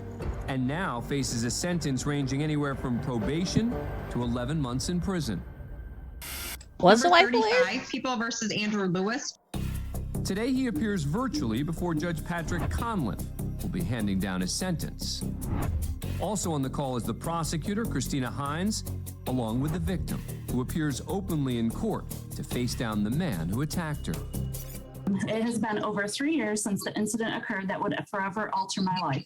and now faces a sentence ranging anywhere from probation to 11 months in prison. Was the wife 35, People versus Andrew Lewis. Today he appears virtually before Judge Patrick Conlon, who'll be handing down his sentence. Also on the call is the prosecutor, Christina Hines, along with the victim, who appears openly in court to face down the man who attacked her. It has been over 3 years since the incident occurred that would forever alter my life.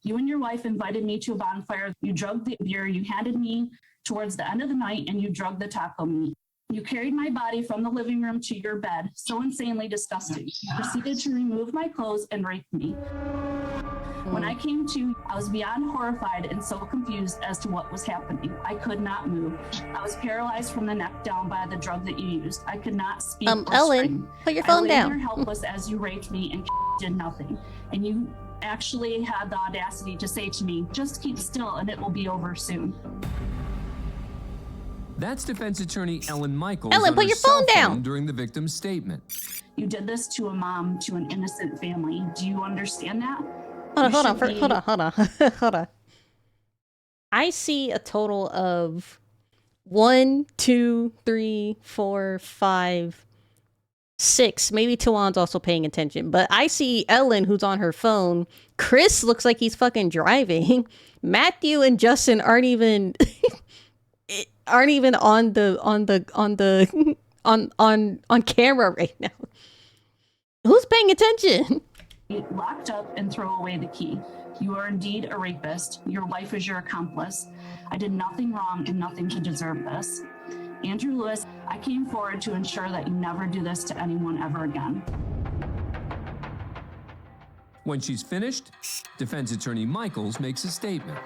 You and your wife invited me to a bonfire. You drugged the beer you handed me towards the end of the night, and you drugged the taco meat. You carried my body from the living room to your bed, so insanely disgusting. You proceeded to remove my clothes and rape me. When I came to, I was beyond horrified and so confused as to what was happening. I could not move. I was paralyzed from the neck down by the drug that you used. I could not speak or Ellen, scream. put your phone I lay down. there helpless as you raped me and did nothing. And you actually had the audacity to say to me, just keep still and it will be over soon. That's defense attorney Ellen Michaels. Ellen, on put her your phone cell down. during the victim's statement. You did this to a mom, to an innocent family. Do you understand that? Hold on. I see a total of 1, 2, 3, 4, 5, 6. Maybe Tawan's also paying attention, but I see Ellen, who's on her phone. Chris looks like he's fucking driving. Matthew and Justin aren't even on camera right now. Who's paying attention? Locked up and throw away the key. You are indeed a rapist. Your wife is your accomplice. I did nothing wrong and nothing to deserve this. Andrew Lewis, I came forward to ensure that you never do this to anyone ever again. When she's finished, defense attorney Michaels makes a statement.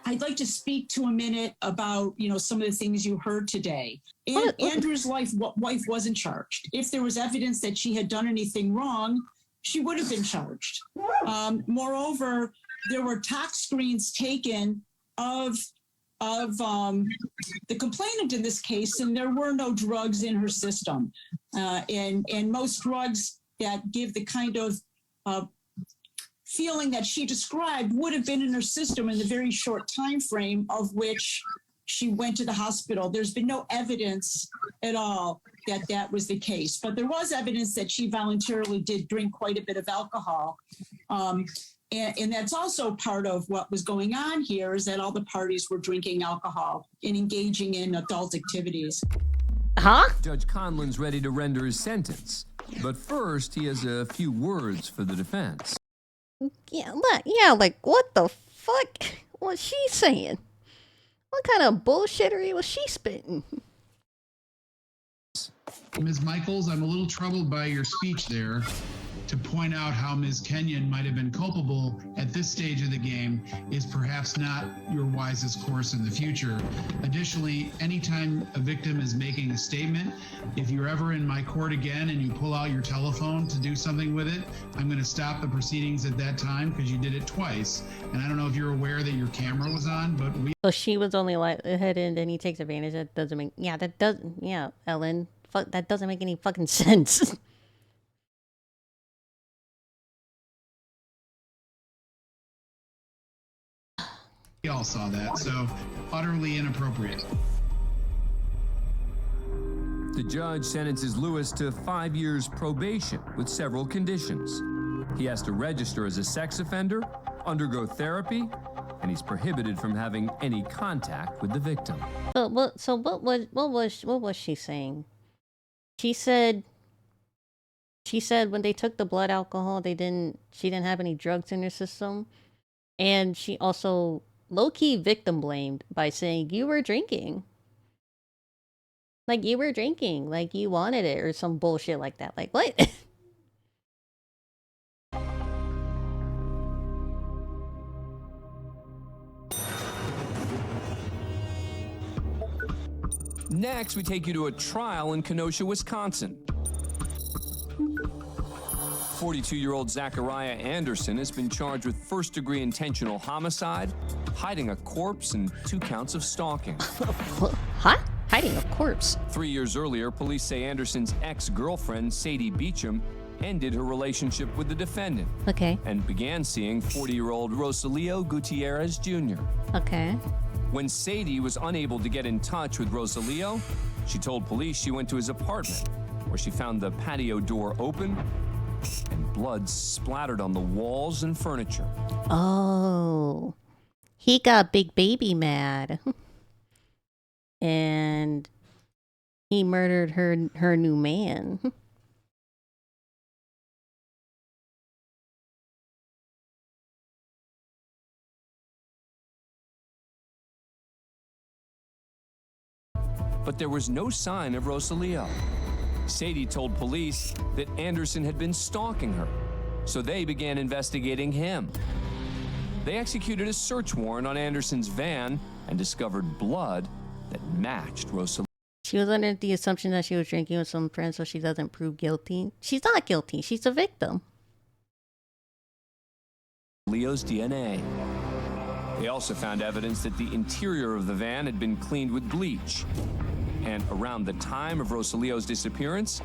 I'd like to speak to a minute about, some of the things you heard today. Andrew's wife wasn't charged. If there was evidence that she had done anything wrong, she would have been charged. Moreover, there were tox screens taken of the complainant in this case, and there were no drugs in her system. And most drugs that give the kind of feeling that she described would have been in her system in the very short time frame of which she went to the hospital. There's been no evidence at all that that was the case, but there was evidence that she voluntarily did drink quite a bit of alcohol. And that's also part of what was going on here, is that all the parties were drinking alcohol and engaging in adult activities. Judge Conlon's ready to render his sentence, but first he has a few words for the defense. Like what the fuck was she saying? What kind of bullshittery was she spitting? Ms. Michaels, I'm a little troubled by your speech there. to point out how Ms. Kenyon might have been culpable at this stage of the game is perhaps not your wisest course in the future. Additionally, anytime a victim is making a statement, if you're ever in my court again and you pull out your telephone to do something with it, I'm going to stop the proceedings at that time because you did it twice. And I don't know if you're aware that your camera was on, but So she was only lightheaded and he takes advantage. That doesn't make... Yeah, that doesn't... Yeah, Ellen. Fuck, that doesn't make any fucking sense. we all saw that, so utterly inappropriate. The judge sentences Lewis to 5 years probation with several conditions. He has to register as a sex offender, undergo therapy, and he's prohibited from having any contact with the victim. So what was she saying? She said when they took the blood alcohol, she didn't have any drugs in her system, and she also low-key victim blamed by saying you were drinking. Like, you were drinking, like you wanted it or some bullshit like that. Like, what? Next, we take you to a trial in Kenosha, Wisconsin. 42-year-old Zachariah Anderson has been charged with first-degree intentional homicide, hiding a corpse, and 2 counts of stalking. Huh? Hiding a corpse? 3 years earlier, police say Anderson's ex-girlfriend, Sadie Beecham, ended her relationship with the defendant. Okay. And began seeing 40-year-old Rosalio Gutierrez Jr. Okay. When Sadie was unable to get in touch with Rosalio, she told police she went to his apartment, where she found the patio door open and blood splattered on the walls and furniture. Oh. He got Big Baby mad. And he murdered her new man. But there was no sign of Rosalio. Sadie told police that Anderson had been stalking her, so they began investigating him. They executed a search warrant on Anderson's van and discovered blood that matched Rosalio. She was under the assumption that she was drinking with some friends so she doesn't prove guilty. She's not guilty. She's a victim. Leo's DNA. They also found evidence that the interior of the van had been cleaned with bleach. And around the time of Rosalio's disappearance,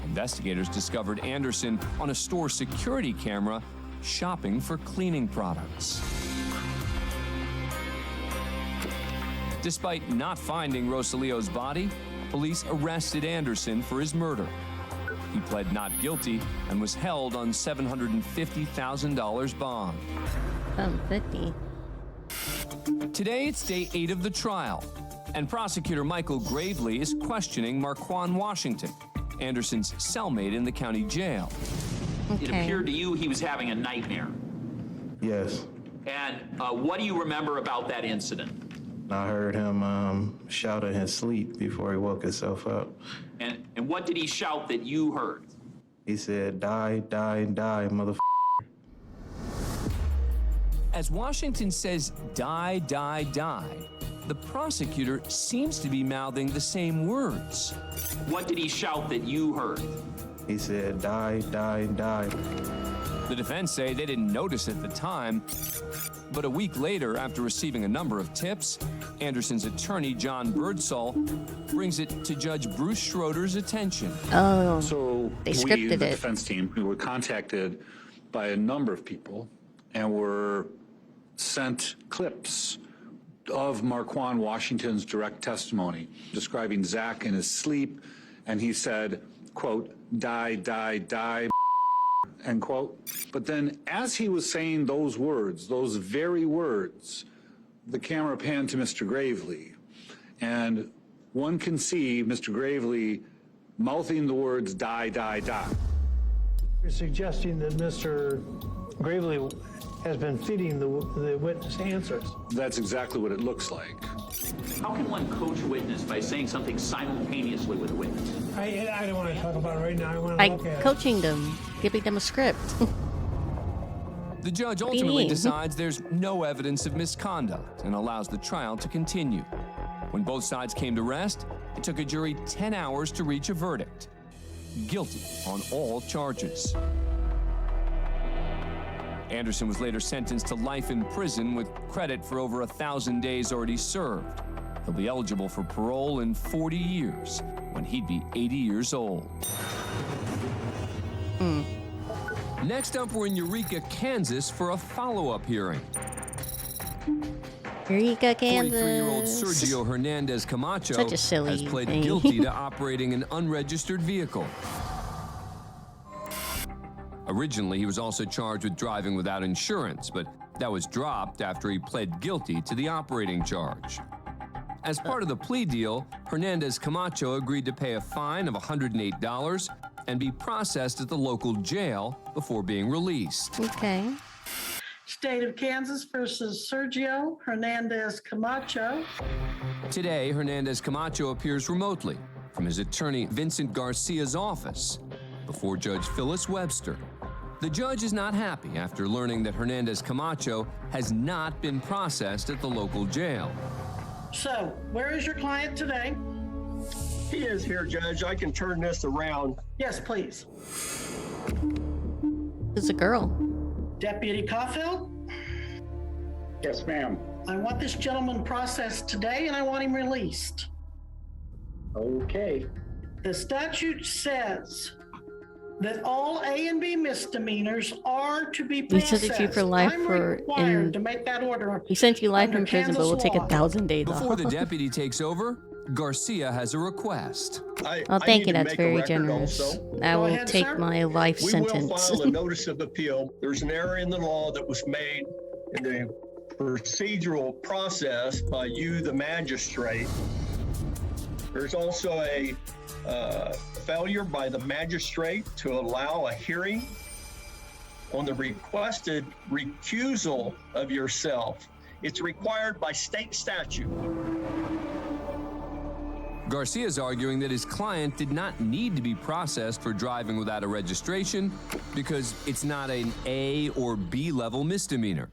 investigators discovered Anderson on a store security camera shopping for cleaning products. Despite not finding Rosalio's body, police arrested Anderson for his murder. He pled not guilty and was held on $750,000 bond. $50. Today, it's day 8 of the trial, and prosecutor Michael Gravely is questioning Marquand Washington, Anderson's cellmate in the county jail. It appeared to you he was having a nightmare. Yes. And what do you remember about that incident? I heard him shout in his sleep before he woke himself up. And what did he shout that you heard? He said, die, die, die, motherfucker. As Washington says, die, die, die, the prosecutor seems to be mouthing the same words. What did he shout that you heard? He said, die, die, die. The defense say they didn't notice at the time, but a week later, after receiving a number of tips, Anderson's attorney, John Birdsall, brings it to Judge Bruce Schroeder's attention. Oh, so they scripted we, the it. defense team, we were contacted by a number of people and were sent clips of Marquand Washington's direct testimony describing Zach in his sleep, and he said, quote, die, die, die, end quote. But then as he was saying those words, those very words, the camera panned to Mr. Gravely, and one can see Mr. Gravely mouthing the words die, die, die. You're suggesting that Mr. Gravely has been feeding the witness answers. That's exactly what it looks like. How can one coach a witness by saying something simultaneously with a witness? I don't want to talk about it right now. I want to By look at coaching them, giving them a script. The judge ultimately decides there's no evidence of misconduct and allows the trial to continue. When both sides came to rest, it took a jury 10 hours to reach a verdict. Guilty on all charges. Anderson was later sentenced to life in prison with credit for over 1,000 days already served. He'll be eligible for parole in 40 years when he'd be 80 years old. Next up, we're in Eureka, Kansas for a follow-up hearing. Eureka, Kansas. 43-year-old Sergio Hernandez Camacho Such a silly has pled thing. guilty to operating an unregistered vehicle. Originally, he was also charged with driving without insurance, but that was dropped after he pled guilty to the operating charge. As part of the plea deal, Hernandez Camacho agreed to pay a fine of $108 and be processed at the local jail before being released. Okay. State of Kansas versus Sergio Hernandez Camacho. Today, Hernandez Camacho appears remotely from his attorney Vincent Garcia's office before Judge Phyllis Webster. The judge is not happy after learning that Hernandez Camacho has not been processed at the local jail. So, where is your client today? He is here, Judge. I can turn this around. Yes, please. It's a girl. Deputy Caulfield? Yes, ma'am. I want this gentleman processed today and I want him released. Okay. The statute says that all A and B misdemeanors are to be He processed. sent you for life I'm for required to make that order. He sent you life under in prison, but Kansas we'll take law. 1,000 days off. Before the deputy takes over, Garcia has a request. Oh, thank you. That's very generous. I will take my life We sentence. will file a notice of appeal. There's an error in the law that was made in the procedural process by you, the magistrate. There's also a failure by the magistrate to allow a hearing on the requested recusal of yourself. It's required by state statute. Garcia is arguing that his client did not need to be processed for driving without a registration because it's not an A or B level misdemeanor.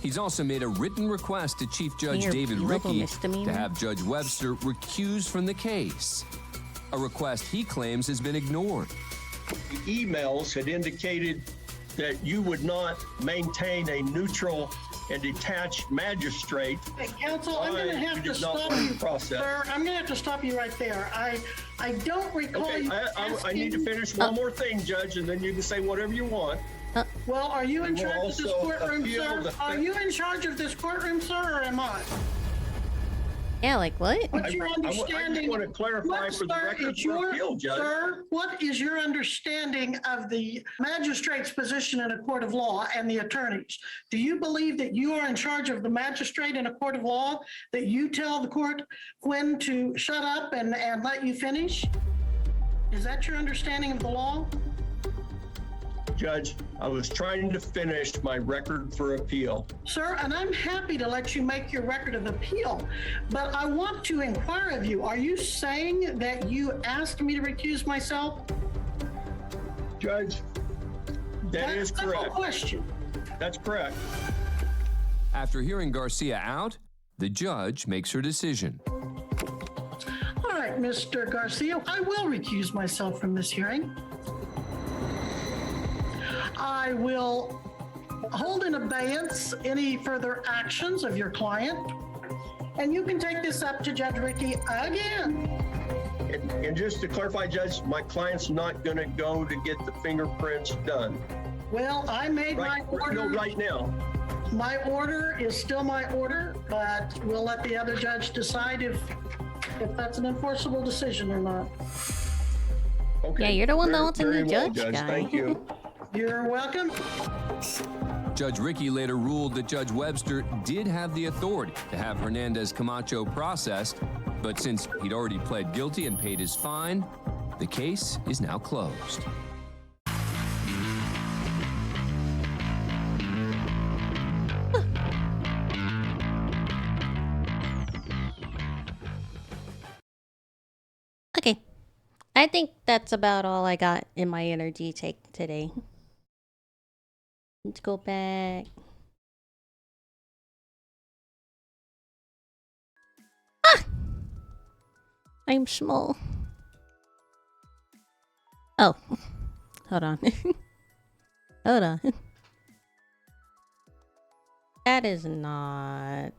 He's also made a written request to Chief Judge David Rickey to have Judge Webster recused from the case, a request he claims has been ignored. The emails had indicated that you would not maintain a neutral and detached magistrate. Hey, counsel, I'm going to have to stop you, sir. I'm going to have to stop you right there. I don't recall Okay, you I need to finish one more thing, Judge, and then you can say whatever you want. Well, are you in We will charge of this also courtroom, appeal sir? the- Are you in charge of this courtroom, sir, or am I? Yeah, like what? What's your understanding? I just want to clarify for the record for appeal, Judge. Sir, what is your understanding of the magistrate's position in a court of law and the attorneys? Do you believe that you are in charge of the magistrate in a court of law, that you tell the court when to shut up and let you finish? Is that your understanding of the law? Judge, I was trying to finish my record for appeal. Sir, and I'm happy to let you make your record of appeal, but I want to inquire of you. Are you saying that you asked me to recuse myself? Judge, that is correct. That's a question. That's correct. After hearing Garcia out, the judge makes her decision. All right, Mr. Garcia, I will recuse myself from this hearing. I will hold in abeyance any further actions of your client, and you can take this up to Judge Rickey again. And just to clarify, Judge, my client's not going to go to get the fingerprints done. Well, I made my order. No, right now. My order is still my order, but we'll let the other judge decide if that's an enforceable decision or not. Okay. Yeah, you're the one that wants a Very new well, judge, guy. Thank you. You're welcome. Judge Rickey later ruled that Judge Webster did have the authority to have Hernandez Camacho processed, but since he'd already pled guilty and paid his fine, the case is now closed. I think that's about all I got in my energy take today. Let's go back. Ah! I'm small. Oh. Hold on. Hold on. That is not...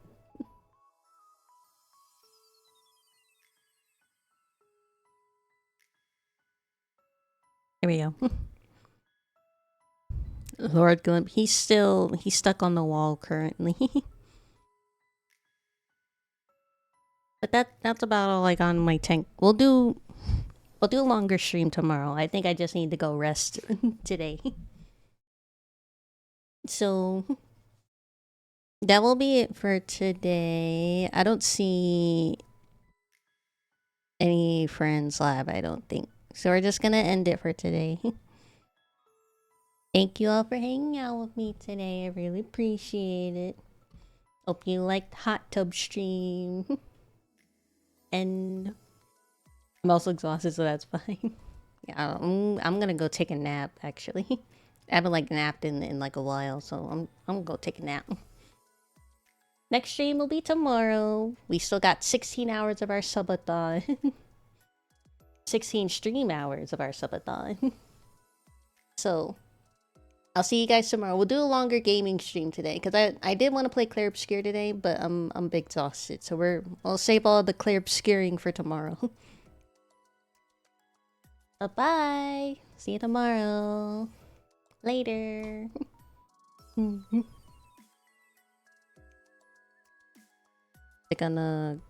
Here we go. Lord Glimp, he's stuck on the wall currently. But that's about all I got on my tank. We'll do a longer stream tomorrow. I think I just need to go rest today. So that will be it for today. I don't see any friends live, I don't think. So we're just gonna end it for today. Thank you all for hanging out with me today. I really appreciate it. Hope you liked hot tub stream. And I'm also exhausted, so that's fine. Yeah, I'm gonna go take a nap actually. I haven't like napped in like a while, so I'm gonna go take a nap. Next stream will be tomorrow. We still got 16 hours of our subathon. 16 stream hours of our subathon. So I'll see you guys tomorrow. We'll do a longer gaming stream today because I did want to play Clair Obscure today, but I'm big exhausted, so we'll save all the Clair Obscuring for tomorrow. Bye bye. See you tomorrow. Later. They're gonna